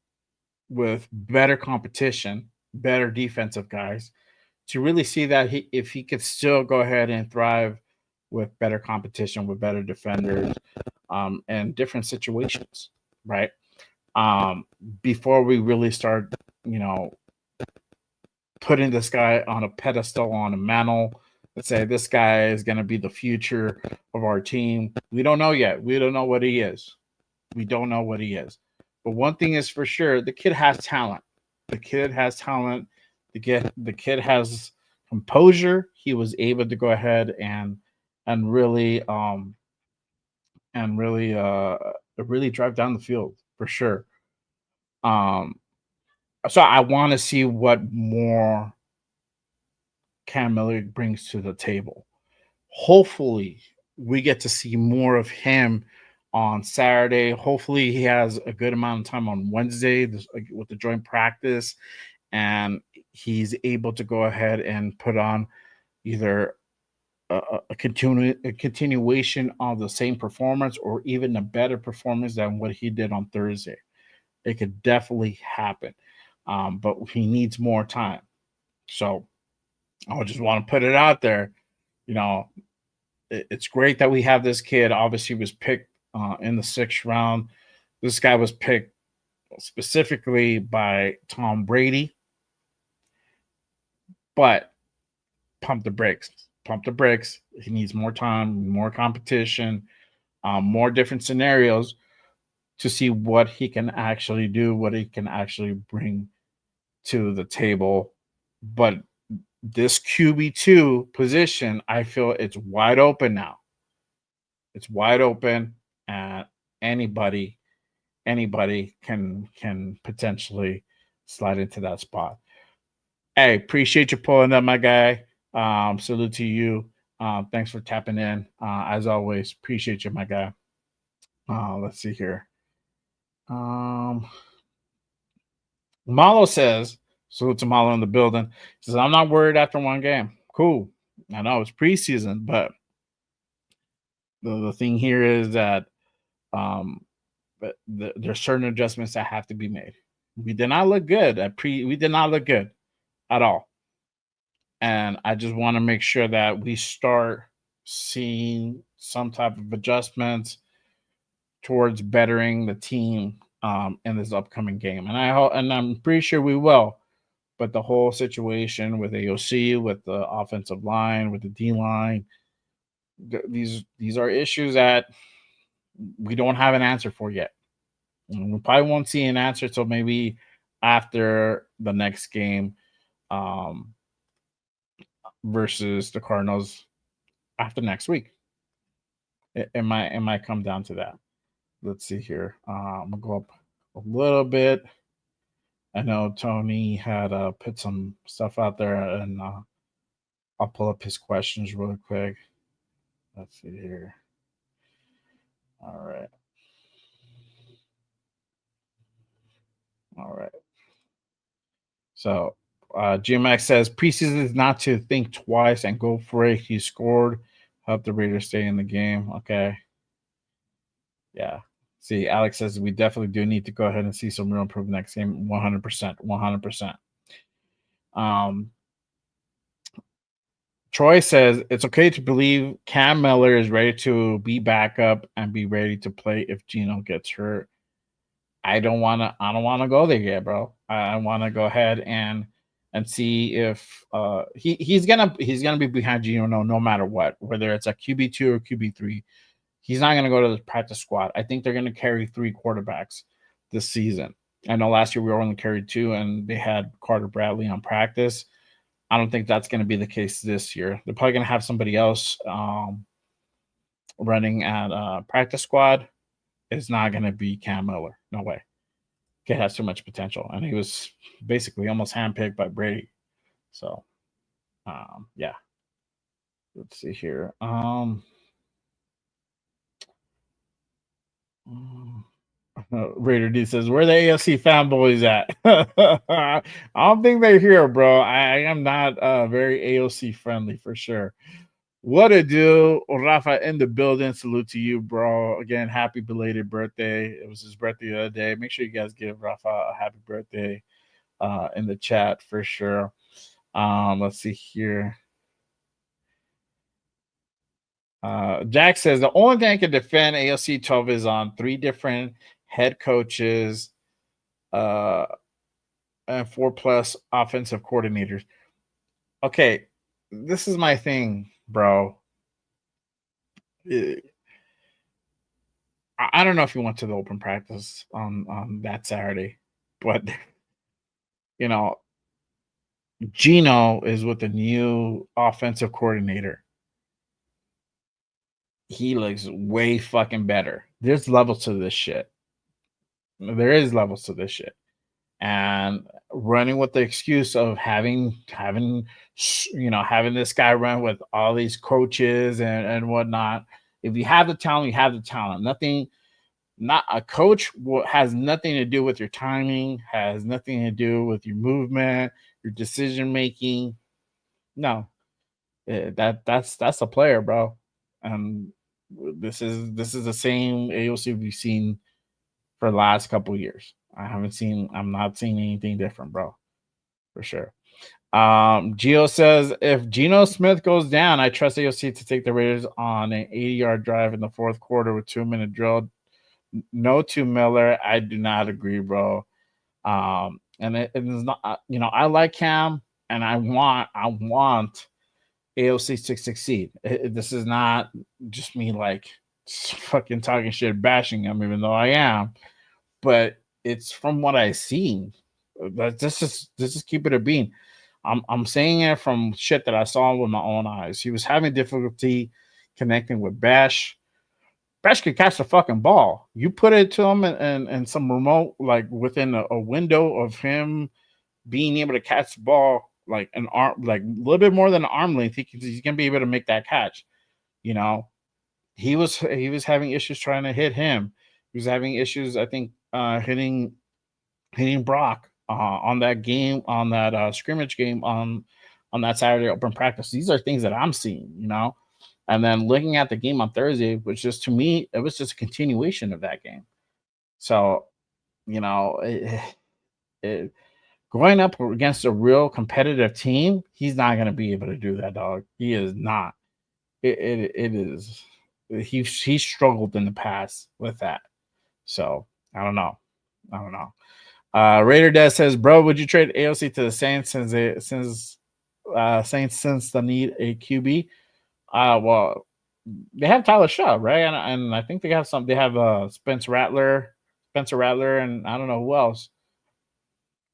with better competition, better defensive guys, to really see that if he could still go ahead and thrive with better competition, with better defenders, and different situations, right? Before we really start, putting this guy on a pedestal, on a mantle, and say this guy is going to be the future of our team. We don't know yet. We don't know what he is. We don't know what he is. But one thing is for sure, the kid has talent. The kid has talent. The kid has composure. He was able to go ahead and really really drive down the field for sure. So I want to see what more Cam Miller brings to the table. Hopefully, we get to see more of him on Saturday. Hopefully, he has a good amount of time on Wednesday with the joint practice, and he's able to go ahead and put on either a continuation of the same performance or even a better performance than what he did on Thursday. It could definitely happen, but he needs more time. So I just want to put it out there. You know, it's great that we have this kid. Obviously, was picked in the 6th round. This guy was picked specifically by Tom Brady. But pump the brakes. Pump the brakes. He needs more time, more competition, more different scenarios to see what he can actually do, what he can actually bring to the table. But this QB2 position, I feel it's wide open now. It's wide open, and anybody can potentially slide into that spot. Hey, appreciate you pulling up, my guy. Salute to you. Thanks for tapping in. As always, appreciate you, my guy. Let's see here. Malo says, salute to Malo in the building. He says, I'm not worried after one game. Cool. I know it's preseason, but the thing here is that there's certain adjustments that have to be made. We did not look good we did not look good at all. And I just want to make sure that we start seeing some type of adjustments towards bettering the team in this upcoming game. And I'm pretty sure we will. But the whole situation with AOC, with the offensive line, with the D line, these are issues that we don't have an answer for yet. And we probably won't see an answer until maybe after the next game versus the Cardinals after next week. It might come down to that. Let's see here. I'm gonna go up a little bit. I know Tony had put some stuff out there, and I'll pull up his questions really quick. Let's see here. All right. So GMX says preseason is not to think twice and go for it. He scored. Help the Raiders stay in the game. Okay. Yeah. See, Alex says we definitely do need to go ahead and see some real improvement next game. 100%. 100%. Troy says it's okay to believe Cam Miller is ready to be back up and be ready to play if Geno gets hurt. I don't want to go there yet, bro. I want to go ahead and see if he's gonna be behind Geno no matter what, whether it's a QB2 or QB3. He's not gonna go to the practice squad. I think they're gonna carry 3 quarterbacks this season. I know last year we only carried 2, and they had Carter Bradley on practice. I don't think that's going to be the case this year. They're probably going to have somebody else running at practice squad. It's not going to be Cam Miller. No way. Kid has too much potential. And he was basically almost handpicked by Brady. So, yeah. Let's see here. Raider D says, where the AFC fanboys at? I don't think they're here, bro. I am not very AOC friendly for sure. What a do, Rafa in the building. Salute to you, bro. Again, happy belated birthday. It was his birthday the other day. Make sure you guys give Rafa a happy birthday in the chat for sure. Let's see here. Jack says the only thing I can defend AFC 12 is on 3 different head coaches and 4+ offensive coordinators. Okay, this is my thing, bro. I don't know if you went to the open practice on that Saturday, but you know, Gino is with the new offensive coordinator. He looks way fucking better. There's levels to this shit. There is levels to this shit. And running with the excuse of having this guy run with all these coaches and whatnot. If you have the talent, you have the talent. Not a coach has nothing to do with your timing, has nothing to do with your movement, your decision making. No, that's a player, bro. And this is the same AOC we've seen for the last couple of years. I'm not seeing anything different, bro, for sure. Gio says, if Geno Smith goes down, I trust AOC to take the Raiders on an 80-yard drive in the fourth quarter with 2-minute drill. No to Miller. I do not agree, bro. And it is not, I like Cam, and I want AOC to succeed. This is not just me like fucking talking shit, bashing him, even though I am. But it's from what I've seen. This is keep it a bean. I'm saying it from shit that I saw with my own eyes. He was having difficulty connecting with Bash. Bash could catch the fucking ball. You put it to him and some remote, like within a window of him being able to catch the ball, like an arm, like a little bit more than an arm length, he's gonna be able to make that catch. You know, he was having issues trying to hit him. He was having issues, I think, hitting Brock on that game, on that scrimmage game on that Saturday open practice. These are things that I'm seeing, And then looking at the game on Thursday, which just to me, it was just a continuation of that game. So, going up against a real competitive team, he's not going to be able to do that, dog. He is not. It is. He struggled in the past with that. So I don't know. Raider Dad says, "Bro, would you trade AOC to the Saints since Saints they need a QB?" Well, they have Tyler Shaw, right? And I think they have some. They have Spencer Rattler, and I don't know who else.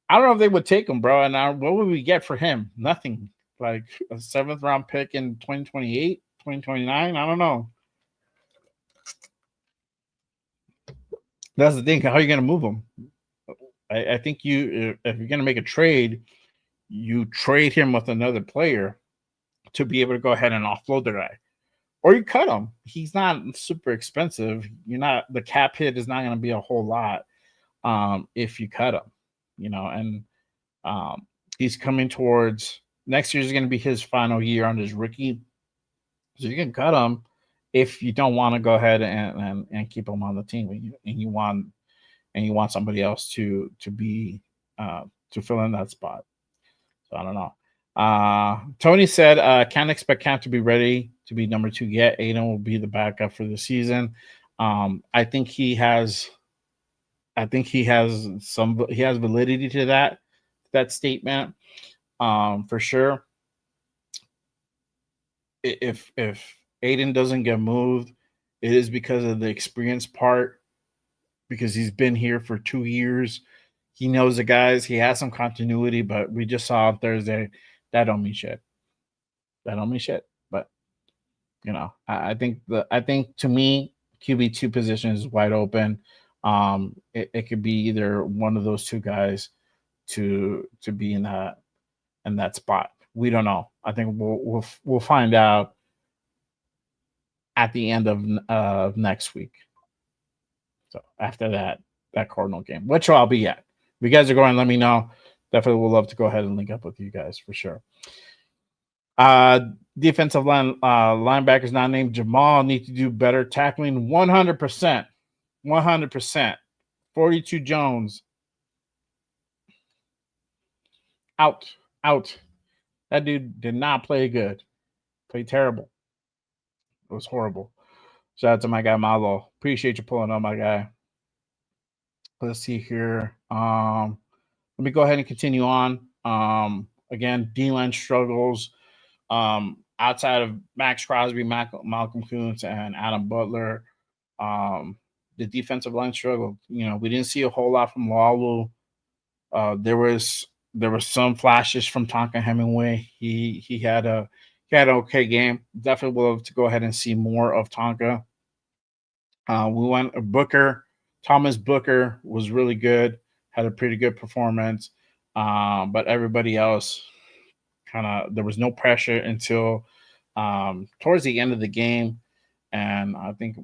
I don't know if they would take him, bro. And what would we get for him? Nothing. Like a 7th round pick in 2028, 2029. I don't know. That's the thing. How are you going to move him? I think if you're going to make a trade, you trade him with another player to be able to go ahead and offload the guy, or you cut him. He's not super expensive. The cap hit is not going to be a whole lot if you cut him, and he's coming towards next year is going to be his final year on his rookie, so you can cut him if you don't want to go ahead and keep him on the team, and you want somebody else to be to fill in that spot. So I don't know. Tony said, can't expect Cam to be ready to be number 2 yet. Aiden will be the backup for the season. I think he has validity to that statement. For sure. If Aiden doesn't get moved, it is because of the experience part, because he's been here for 2 years. He knows the guys. He has some continuity, but we just saw on Thursday that don't mean shit. But I think to me, QB2 position is wide open. It could be either one of those two guys to be in that spot. We don't know. I think we'll find out at the end of next week. So after that Cardinal game, which I'll be at. If you guys are going, let me know. Definitely would love to go ahead and link up with you guys for sure. Defensive line linebackers not named Jamal need to do better tackling. 100%. 42 Jones out. That dude did not play good. Played terrible. It was horrible. Shout out to my guy Malo. Appreciate you pulling up, my guy. Let's see here. let me go ahead and continue on. Again, D-line struggles. Outside of Max Crosby, Malcolm Kuntz, and Adam Butler, the defensive line struggled. We didn't see a whole lot from Lalu. There was some flashes from Tonka Hemingway. He had an okay game. Definitely would love to go ahead and see more of Tonka. We went Booker. Thomas Booker was really good. Had a pretty good performance. But everybody else there was no pressure until towards the end of the game. And I think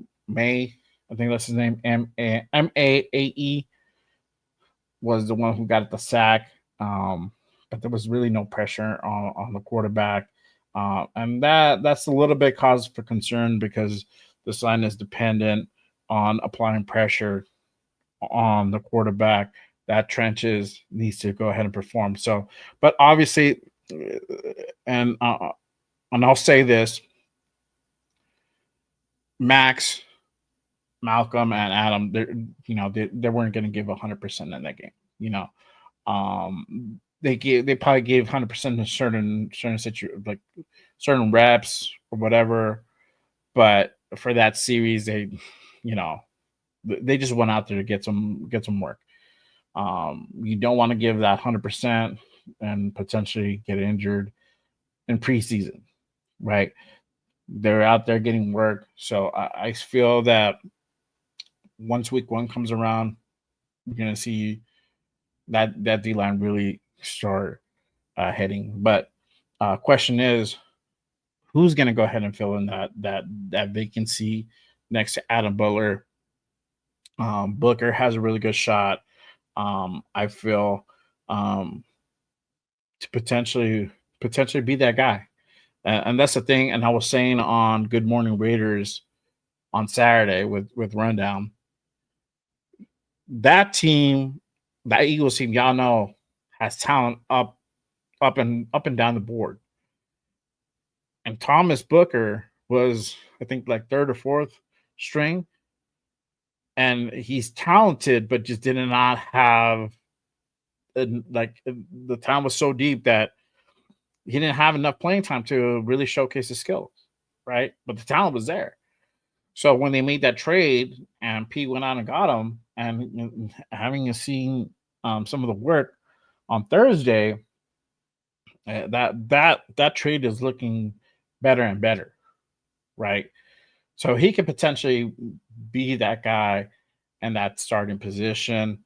that's his name, Maae, was the one who got the sack. But there was really no pressure on the quarterback. And that's a little bit cause for concern because this line is dependent on applying pressure on the quarterback. That Trenches needs to go ahead and perform. So, but obviously, and I'll say this: Max, Malcolm, and Adam, they weren't going to give 100% in that game. They probably gave 100% in certain like certain reps or whatever, but for that series, they just went out there to get some work. You don't want to give that 100% and potentially get injured in preseason, right? They're out there getting work. So I feel that once week 1 comes around, you're going to see that D-line really start heading. But question is, who's going to go ahead and fill in that vacancy next to Adam Butler? Booker has a really good shot. I feel to potentially be that guy. And that's the thing. And I was saying on Good Morning Raiders on Saturday with Rundown, that team, that Eagles team, y'all know, has talent up and down the board. And Thomas Booker was, I think, like 3rd or 4th string. And he's talented, but just did not have the talent was so deep that he didn't have enough playing time to really showcase his skills, right? But the talent was there. So when they made that trade and Pete went out and got him, and having seen some of the work on Thursday, that trade is looking better and better, right? So he could potentially be that guy in that starting position.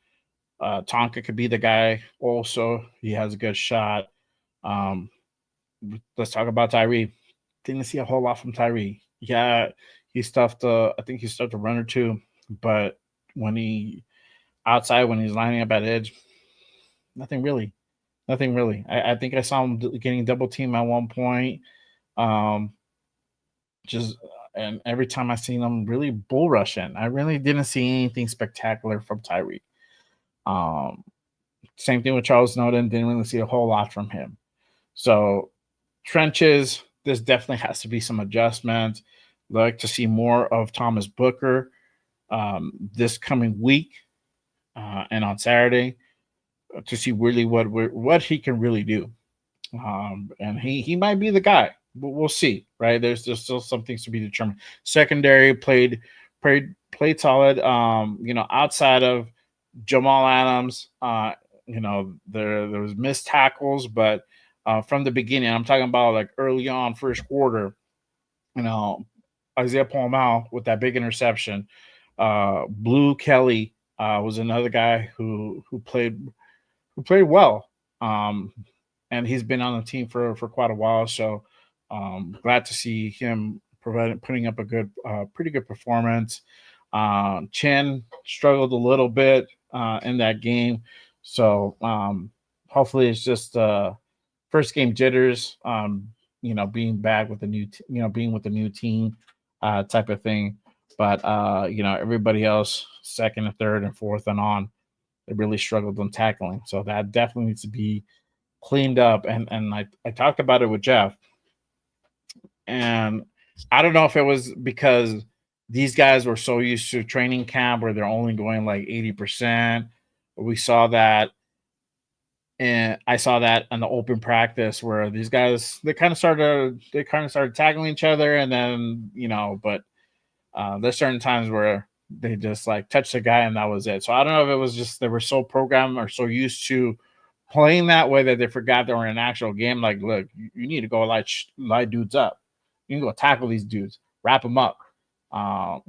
Tonka could be the guy also. He has a good shot. Let's talk about Tyree. Didn't see a whole lot from Tyree. Yeah, I think he stuffed a run or two, but when he's lining up at edge, nothing really. I think I saw him getting double team at one point. And every time I seen him really bull rushing, I really didn't see anything spectacular from Tyree. Same thing with Charles Snowden. Didn't really see a whole lot from him. So Trenches, this definitely has to be some adjustments. Like to see more of Thomas Booker this coming week and on Saturday to see really what he can really do. And he might be the guy, but we'll see, right? There's still some things to be determined. Secondary played solid. Outside of Jamal Adams, there was missed tackles, but from the beginning, I'm talking about like early on, first quarter, Isaiah Palmau with that big interception. Blue Kelly was another guy who played well. And he's been on the team for quite a while. So glad to see him putting up a pretty good performance. Chen struggled a little bit in that game. So hopefully it's just first game jitters, being back with the new, being with the new team type of thing. But, everybody else, second and third and fourth and on, they really struggled on tackling. So that definitely needs to be cleaned up. And I talked about it with Jeff. And I don't know if it was because these guys were so used to training camp where they're only going like 80%. We saw that And I saw that in the open practice where these guys they kind of started tackling each other, and then but there's certain times where they just like touch the guy and that was it. So I don't know if it was just they were so programmed or so used to playing that way that they forgot they were in an actual game. Like, look, you need to go light dudes up. You can go tackle these dudes, wrap them up. I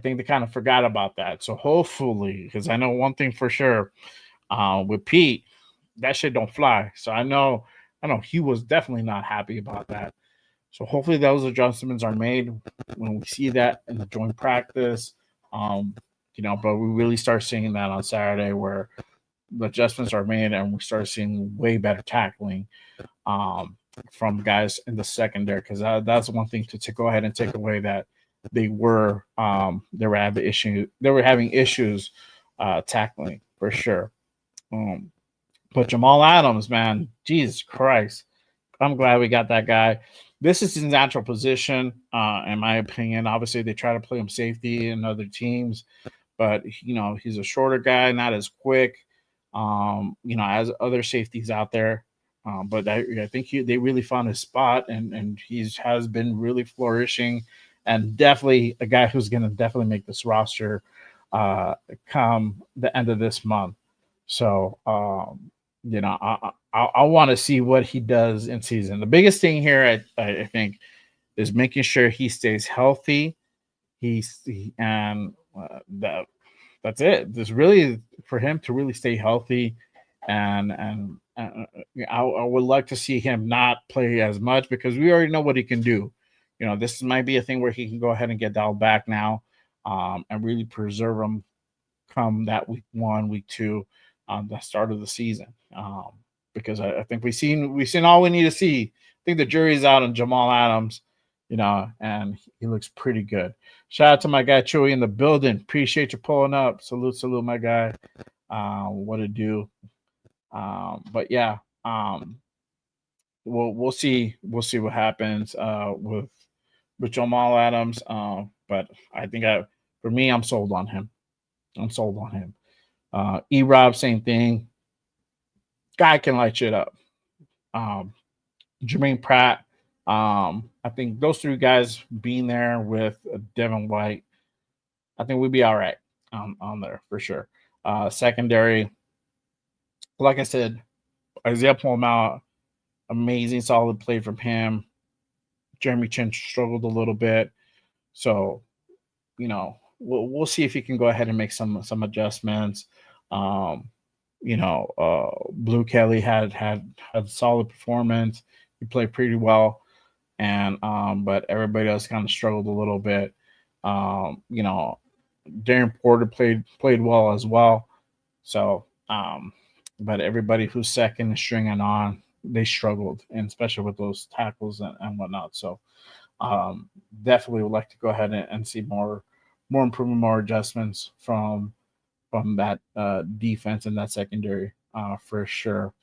think they kind of forgot about that. So hopefully, because I know one thing for sure, with Pete, that shit don't fly. So I know he was definitely not happy about that. So hopefully those adjustments are made when we see that in the joint practice. Um, but we really start seeing that on Saturday where the adjustments are made and we start seeing way better tackling from guys in the secondary, because that's one thing to go ahead and take away, that they were having issues tackling for sure. But Jamal Adams, man, Jesus Christ, I'm glad we got that guy. This is his natural position, in my opinion. Obviously, they try to play him safety in other teams, but he's a shorter guy, not as quick, as other safeties out there. But I think they really found his spot, and has been really flourishing, and definitely a guy who's going to definitely make this roster come the end of this month. So, I want to see what he does in season. The biggest thing here, I think, is making sure he stays healthy. That's it. There's really for him to really stay healthy, and I would like to see him not play as much because we already know what he can do. This might be a thing where he can go ahead and get dialed back now, and really preserve him come that week 1, week 2, the start of the season. Because I think we've seen all we need to see. I think the jury's out on Jamal Adams, and he looks pretty good. Shout out to my guy Chewy in the building. Appreciate you pulling up. Salute, my guy. What to do? But yeah, we'll see what happens with Jamal Adams. But I think for me, I'm sold on him. E-Rob, same thing. Guy can light shit up. Jermaine Pratt. I think those 3 guys being there with Devin White, I think we'd be all right on there for sure. Secondary, like I said, Isaiah Palmer, amazing, solid play from him. Jeremy Chin struggled a little bit, so we'll see if he can go ahead and make some adjustments. Blue Kelly had a solid performance. He played pretty well, and but everybody else kind of struggled a little bit. Darren Porter played well as well. So, but everybody who's second and stringing on, they struggled, and especially with those tackles and whatnot. So, definitely would like to go ahead and see more improvement, more adjustments from that defense and that secondary for sure.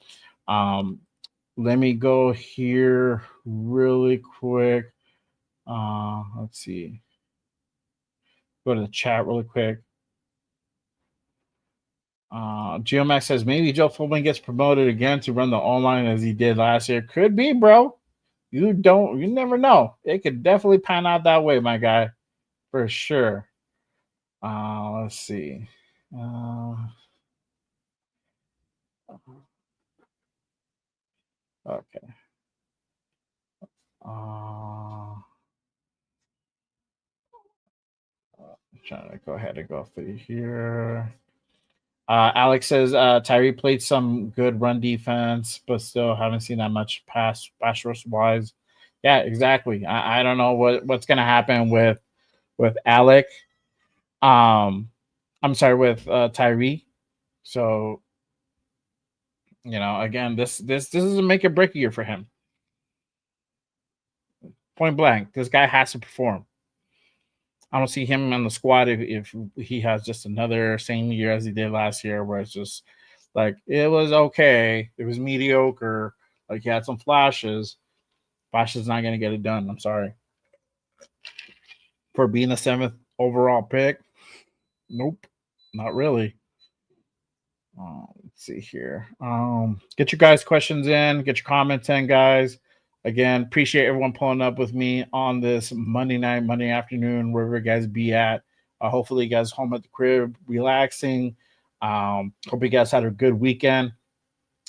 Let me go here really quick. Let's see. Go to the chat really quick. Geomax says maybe Joe Philbin gets promoted again to run the online as he did last year. Could be, bro. You never know. It could definitely pan out that way, my guy, for sure. Let's see. Okay. I'm trying to go ahead and go through here. Alex says Tyree played some good run defense, but still haven't seen that much pass rush wise. Yeah, exactly. I don't know what's gonna happen with Alec. I'm sorry, with Tyree. So again, this is a make or break year for him. Point blank, this guy has to perform. I don't see him on the squad if he has just another same year as he did last year, where it's just like it was okay, it was mediocre, like he had some flashes. Flashes not going to get it done. I'm sorry. For being the 7th overall pick, nope, not really. Let's see here. Get your guys' questions in. Get your comments in, guys. Again, appreciate everyone pulling up with me on this Monday night, Monday afternoon, wherever you guys be at. Hopefully, you guys home at the crib, relaxing. Hope you guys had a good weekend.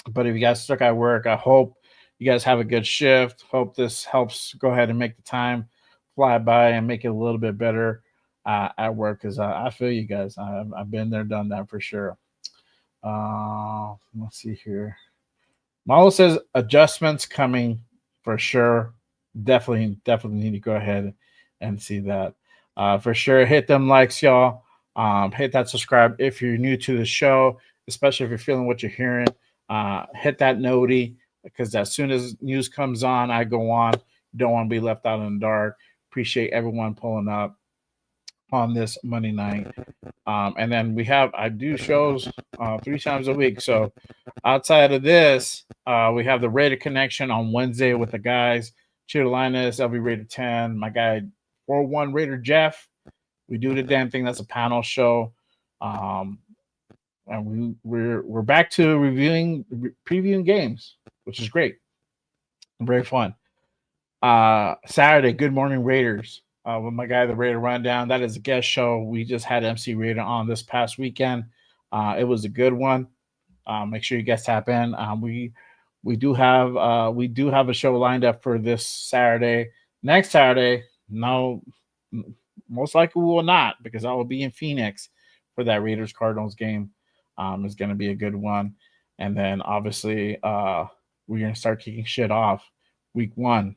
But if you guys stuck at work, I hope you guys have a good shift. Hope this helps go ahead and make the time fly by and make it a little bit better at work, because I feel you guys. I've been there, done that for sure. Let's see here. Malo says adjustments coming for sure. Definitely need to go ahead and see that. For sure. Hit them likes, y'all. Hit that subscribe if you're new to the show, especially if you're feeling what you're hearing. Hit that noti, because as soon as news comes on, I go on. Don't want to be left out in the dark. Appreciate everyone pulling up on this Monday night. And then I do shows 3 times a week. So outside of this, we have the Raider Connection on Wednesday with the guys. Cheer Linus, LV Raider 10, my guy 4-1 Raider Jeff. We do the damn thing. That's a panel show. And we're back to previewing games, which is great. Very fun. Saturday, Good Morning Raiders. With my guy, the Raider Rundown. That is a guest show. We just had MC Raider on this past weekend. It was a good one. Make sure you guys tap in. We do have a show lined up for this Saturday. Next Saturday, no, most likely we will not, because I will be in Phoenix for that Raiders Cardinals game. It's going to be a good one. And then obviously we're going to start kicking shit off week 1.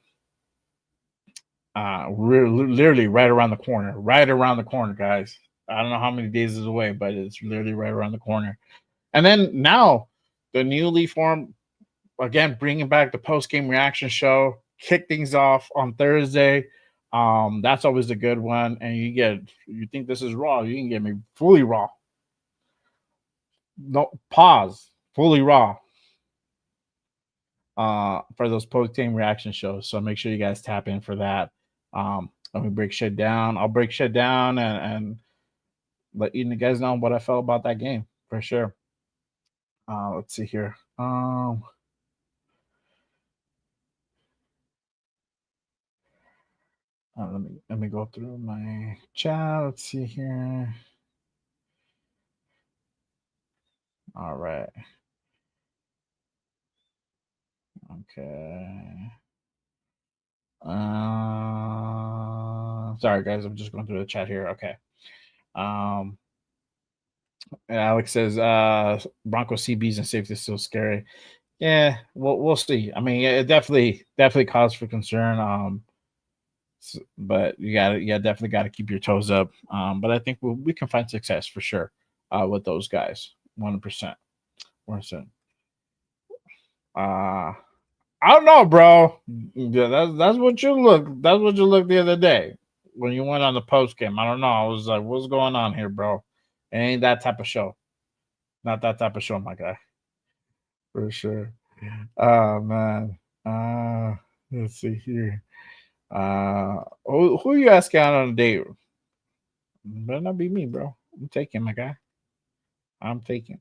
We're literally right around the corner, guys. I don't know how many days is away, but it's literally right around the corner. And then now the newly formed, again, bringing back the post-game reaction show, kick things off on Thursday. That's always a good one. And you think this is raw, you can get me fully raw. No, pause, fully raw. For those post-game reaction shows. So make sure you guys tap in for that. Let me break shit down. I'll break shit down and let you guys know what I felt about that game for sure. Let's see here. Let me go through my chat. Let's see here. All right. Okay. Sorry guys, I'm just going through the chat here. Okay. Alex says Bronco CBs and safety is still scary. Yeah, we'll see. I mean, it definitely cause for concern. But you definitely got to keep your toes up. But I think we can find success for sure with those guys. 100%. 100%. I don't know, bro. Yeah, that's what you look. That's what you looked the other day when you went on the post game. I don't know. I was like, what's going on here, bro? It ain't that type of show. Not that type of show, my guy. For sure. Oh man. Let's see here. Who you asking out on a date? Better not be me, bro. I'm taking, my guy. I'm taking.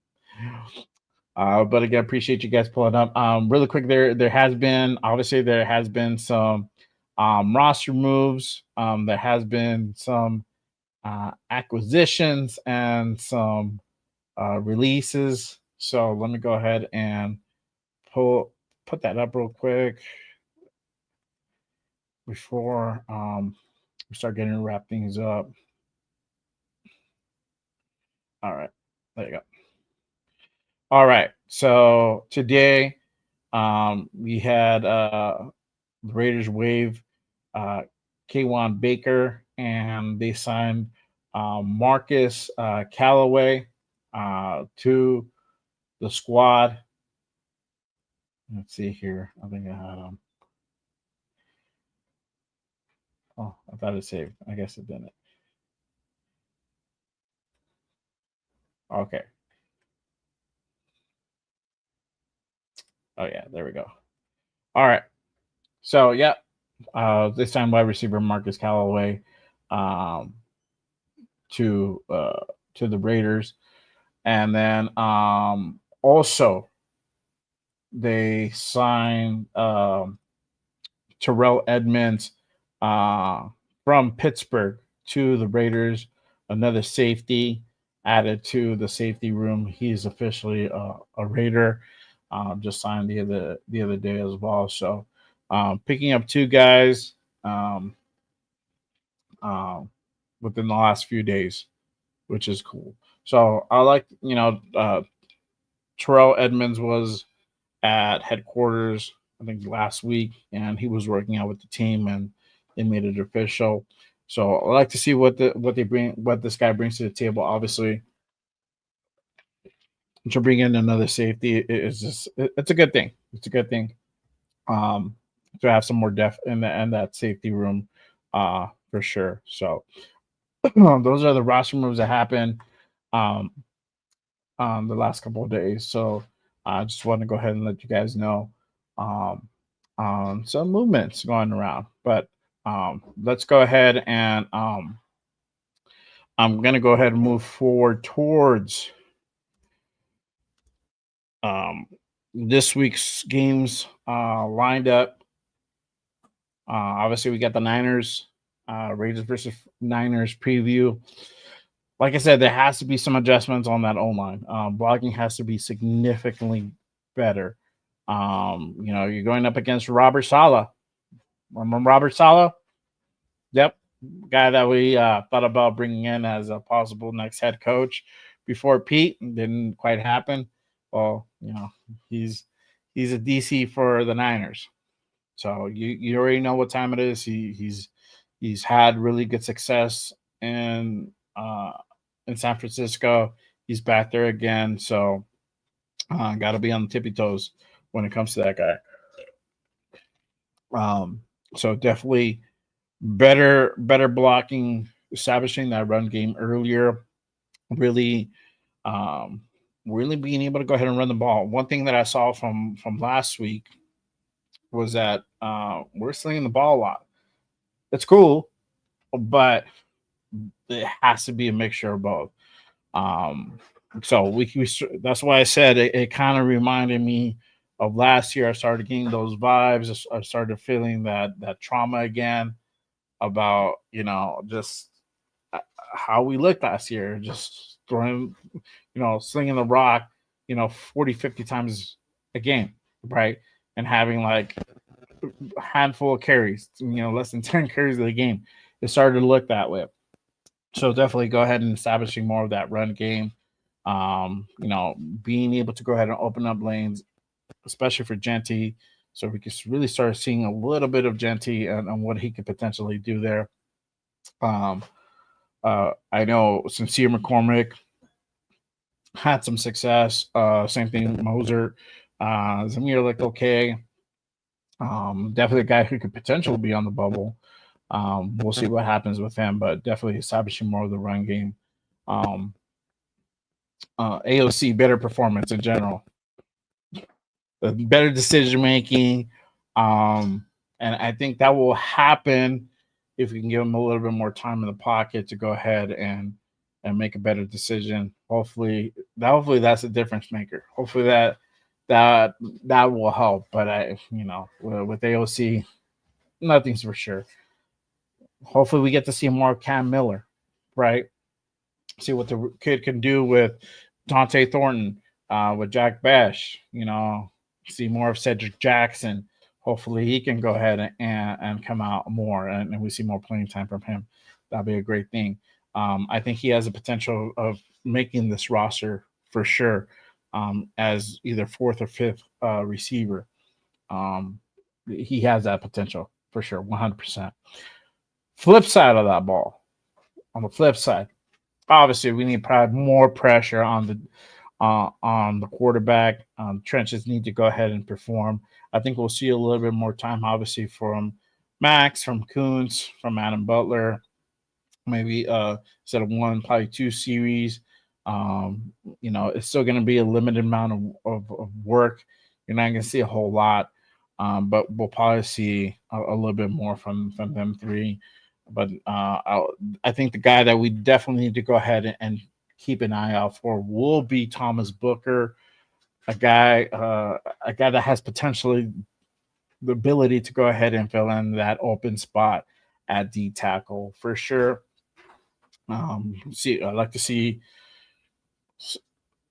But again, appreciate you guys pulling up. Really quick, there has been some roster moves. There has been some acquisitions and some releases. So let me go ahead and put that up real quick before we start getting to wrap things up. All right, there you go. All right, so today we had the Raiders waive K'Wan Baker, and they signed Marcus Callaway to the squad. Let's see here. I think I had him. Oh, I thought it saved. I guess it didn't. Okay. Oh yeah, there we go. All right. So yeah, this time wide receiver Marcus Callaway to the Raiders, And then also they signed Terrell Edmonds from Pittsburgh to the Raiders, another safety added to the safety room. He's officially a Raider. Just signed the other day as well. So picking up two guys um, within the last few days, which is cool. So I like, Terrell Edmonds was at headquarters, I think last week, and he was working out with the team, and they made it official. So I like to see what this guy brings to the table. Obviously, to bring in another safety is it's a good thing. It's a good thing. Um, to have some more depth in that safety room, for sure. So those are the roster moves that happened um the last couple of days. So I just want to go ahead and let you guys know um some movements going around. But let's go ahead and I'm gonna go ahead and move forward towards this week's games lined up. Obviously, we got the Niners, Raiders versus Niners preview. Like I said, there has to be some adjustments on that O line. Blocking has to be significantly better. You're going up against Robert Saleh. Remember Robert Saleh? Yep, guy that we thought about bringing in as a possible next head coach before Pete. Didn't quite happen. Well, he's a DC for the Niners, so you already know what time it is. He's had really good success in San Francisco. He's back there again, so got to be on the tippy toes when it comes to that guy. So definitely better blocking, establishing that run game earlier, really really being able to go ahead and run the ball. One thing that I saw from last week was that we're slinging the ball a lot. It's cool, but it has to be a mixture of both. So we that's why I said it kind of reminded me of last year. I started getting those vibes. I started feeling that trauma again about just how we looked last year, just throwing, slinging the rock, 40, 50 times a game, right? And having like a handful of carries, less than 10 carries of the game. It started to look that way. So definitely go ahead and establishing more of that run game. Being able to go ahead and open up lanes, especially for Genty, so we can really start seeing a little bit of Genty and what he could potentially do there. I know Sincere McCormick had some success. Same thing, Moser. Zamir looked okay. Definitely a guy who could potentially be on the bubble. We'll see what happens with him, but definitely establishing more of the run game. AOC, better performance in general. Better decision making. And I think that will happen if we can give him a little bit more time in the pocket to go ahead and make a better decision. Hopefully that's a difference maker. Hopefully that will help. But with AOC, nothing's for sure. Hopefully we get to see more Cam Miller, right? See what the kid can do with Dante Thornton, with Jack Bash, see more of Cedric Jackson. Hopefully he can go ahead and come out more and we see more playing time from him. That'd be a great thing. I think he has the potential of making this roster for sure, as either fourth or fifth receiver. He has that potential for sure, 100%. Flip side of that ball, on the flip side, obviously we need probably more pressure on the quarterback. Trenches need to go ahead and perform. I think we'll see a little bit more time, obviously, from Max, from Kuntz, from Adam Butler. Maybe instead of one, probably 2 series. It's still going to be a limited amount of work. You're not going to see a whole lot, but we'll probably see a little bit more from them three. But I think the guy that we definitely need to go ahead and keep an eye out for will be Thomas Booker, a guy that has potentially the ability to go ahead and fill in that open spot at D tackle for sure. I'd like to see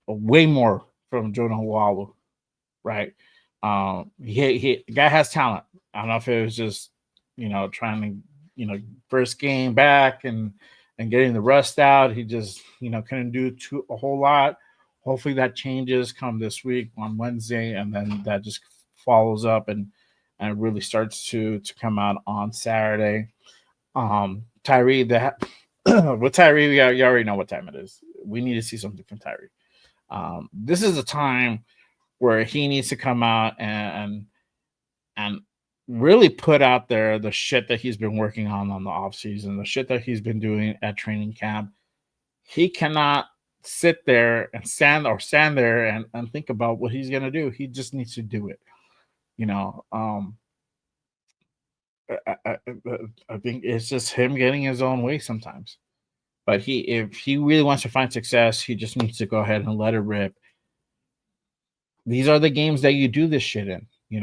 way more from Jonah Walu, right? The guy has talent. I don't know if it was just trying to first game back and getting the rust out. He just couldn't do a whole lot. Hopefully that changes come this week on Wednesday, and then that just follows up and really starts to come out on Saturday. Tyree, with Tyree, you already know what time it is. We need to see something from Tyree. This is a time where he needs to come out and really put out there the shit that he's been working on the offseason, the shit that he's been doing at training camp. He cannot sit there and stand there and think about what he's going to do. He just needs to do it. I think it's just him getting his own way sometimes. But if he really wants to find success, he just needs to go ahead and let it rip. These are the games that you do this shit in. You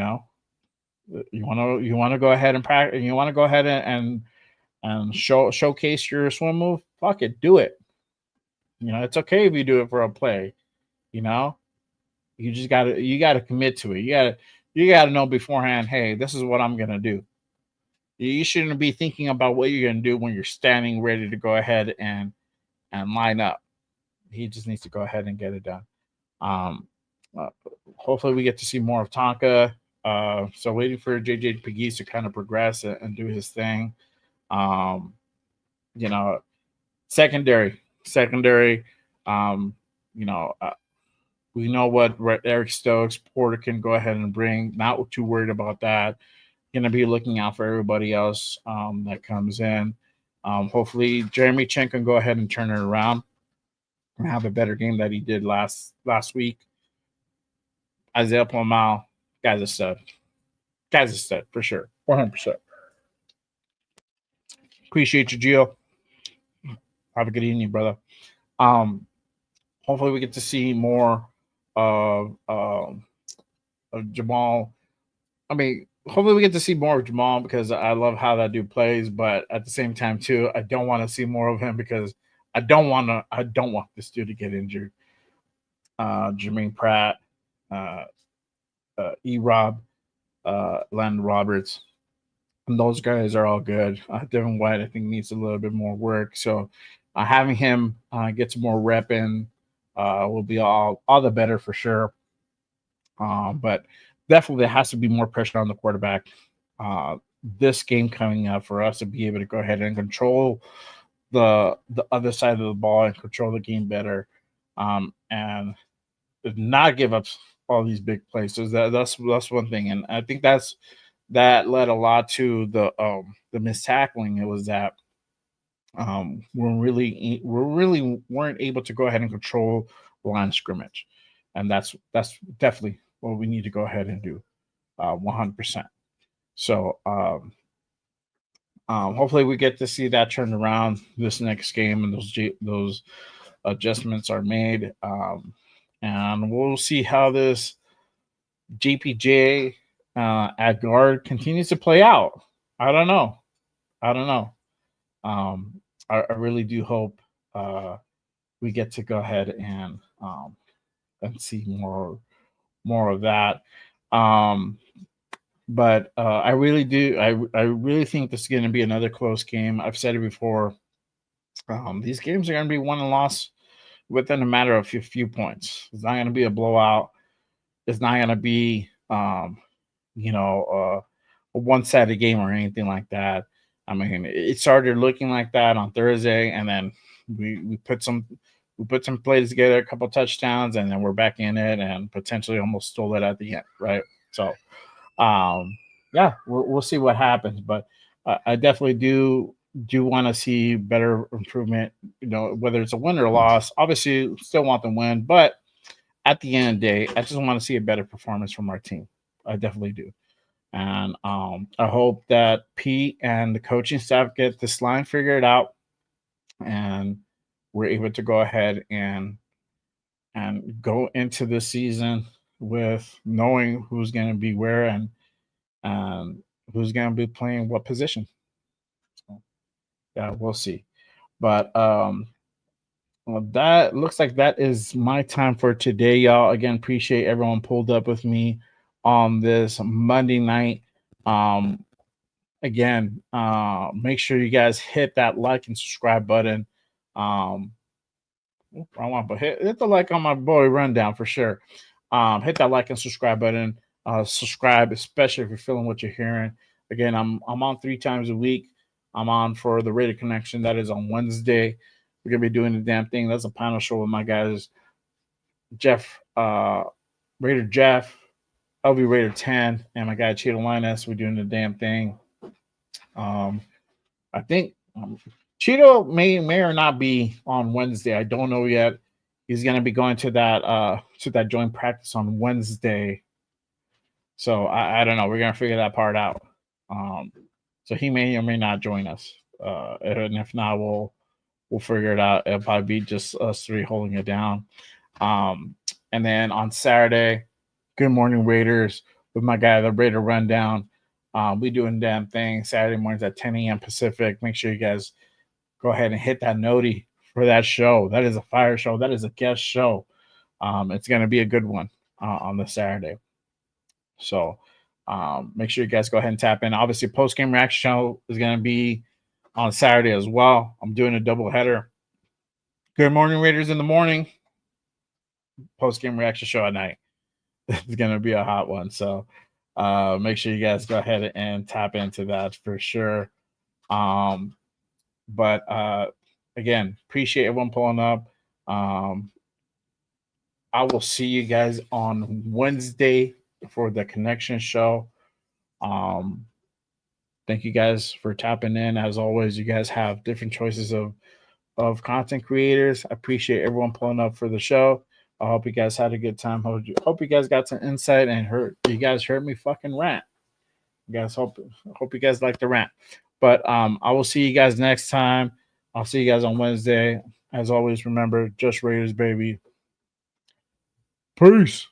want to go ahead and practice. You want to go ahead and showcase your swim move. Fuck it, do it. It's okay if you do it for a play. You just gotta commit to it. You gotta know beforehand. Hey, this is what I'm gonna do. You shouldn't be thinking about what you're gonna do when you're standing ready to go ahead and line up. He just needs to go ahead and get it done. Hopefully we get to see more of Tonka. So waiting for JJ Pegues to kind of progress and do his thing. Secondary. We know what Eric Stokes, Porter can go ahead and bring. Not too worried about that. Going to be looking out for everybody else that comes in. Hopefully Jeremy Chen can go ahead and turn it around and have a better game that he did last week. Isaiah Plumau, guy's a stud. For sure. 100%. Appreciate you, Gio. Have a good evening, brother. Hopefully we get to see more of Jamal. Hopefully we get to see more of Jamal because I love how that dude plays, but at the same time too, I don't want to see more of him because I don't want this dude to get injured. Jermaine Pratt, E-Rob, Landon Roberts, and those guys are all good. Devin White, I think, needs a little bit more work. So having him get some more rep in will be all the better for sure. But definitely there has to be more pressure on the quarterback this game coming up for us to be able to go ahead and control the other side of the ball and control the game better and not give up all these big plays. So that's one thing. And I think that led a lot to the mistackling. It was that we really weren't able to go ahead and control the line of scrimmage. And that's definitely what we need to go ahead and do 100%. So hopefully we get to see that turned around this next game and those adjustments are made. And we'll see how this JPJ at guard continues to play out. I don't know. I really do hope we get to go ahead and see more of that. But I really do. I really think this is going to be another close game. I've said it before. These games are going to be won and lost within a matter of a few points. It's not going to be a blowout. It's not going to be, a one-sided game or anything like that. I mean, it started looking like that on Thursday, and then we put some plays together, a couple touchdowns, and then we're back in it and potentially almost stole it at the end, right? So, we'll see what happens, but I definitely do want to see better improvement, whether it's a win or a loss. Obviously, still want them to win, but at the end of the day, I just want to see a better performance from our team. I definitely do. And I hope that Pete and the coaching staff get this line figured out and we're able to go ahead and go into the season with knowing who's going to be where and who's going to be playing what position. So, yeah, we'll see. But well, that looks like that is my time for today, y'all. Again, appreciate everyone pulled up with me on this Monday night. Again, make sure you guys hit that like and subscribe button. I want to hit the like on my boy Rundown for sure. Hit that like and subscribe button. Subscribe, especially if you're feeling what you're hearing. Again, I'm on 3 times a week. I'm on for the Raider Connection. That is on Wednesday. We're gonna be doing the damn thing. That's a panel show with my guys, Jeff, Raider Jeff, LV Raider 10, and my guy Cheeto Linus. We're doing the damn thing. I think Cheeto may or not be on Wednesday. I don't know yet. He's gonna be going to that joint practice on Wednesday. So I don't know. We're gonna figure that part out. So he may or may not join us. And if not, we'll figure it out. It'll probably be just us 3 holding it down. And then on Saturday, Good Morning Raiders with my guy, the Raider Rundown. We doing damn thing Saturday mornings at 10 a.m. Pacific. Make sure you guys go ahead and hit that noti for that show. That is a fire show. That is a guest show. It's going to be a good one on the Saturday. So make sure you guys go ahead and tap in. Obviously, post-game reaction show is going to be on Saturday as well. I'm doing a double header. Good Morning Raiders in the morning. Post-game reaction show at night. It's going to be a hot one. So make sure you guys go ahead and tap into that for sure. But again, appreciate everyone pulling up. I will see you guys on Wednesday for the Connection show. Thank you guys for tapping in. As always, you guys have different choices of content creators. I appreciate everyone pulling up for the show. I hope you guys had a good time. Hope you guys got some insight and you guys heard me fucking rant. You guys hope you guys like the rant. But I will see you guys next time. I'll see you guys on Wednesday. As always, remember, just Raiders, baby. Peace.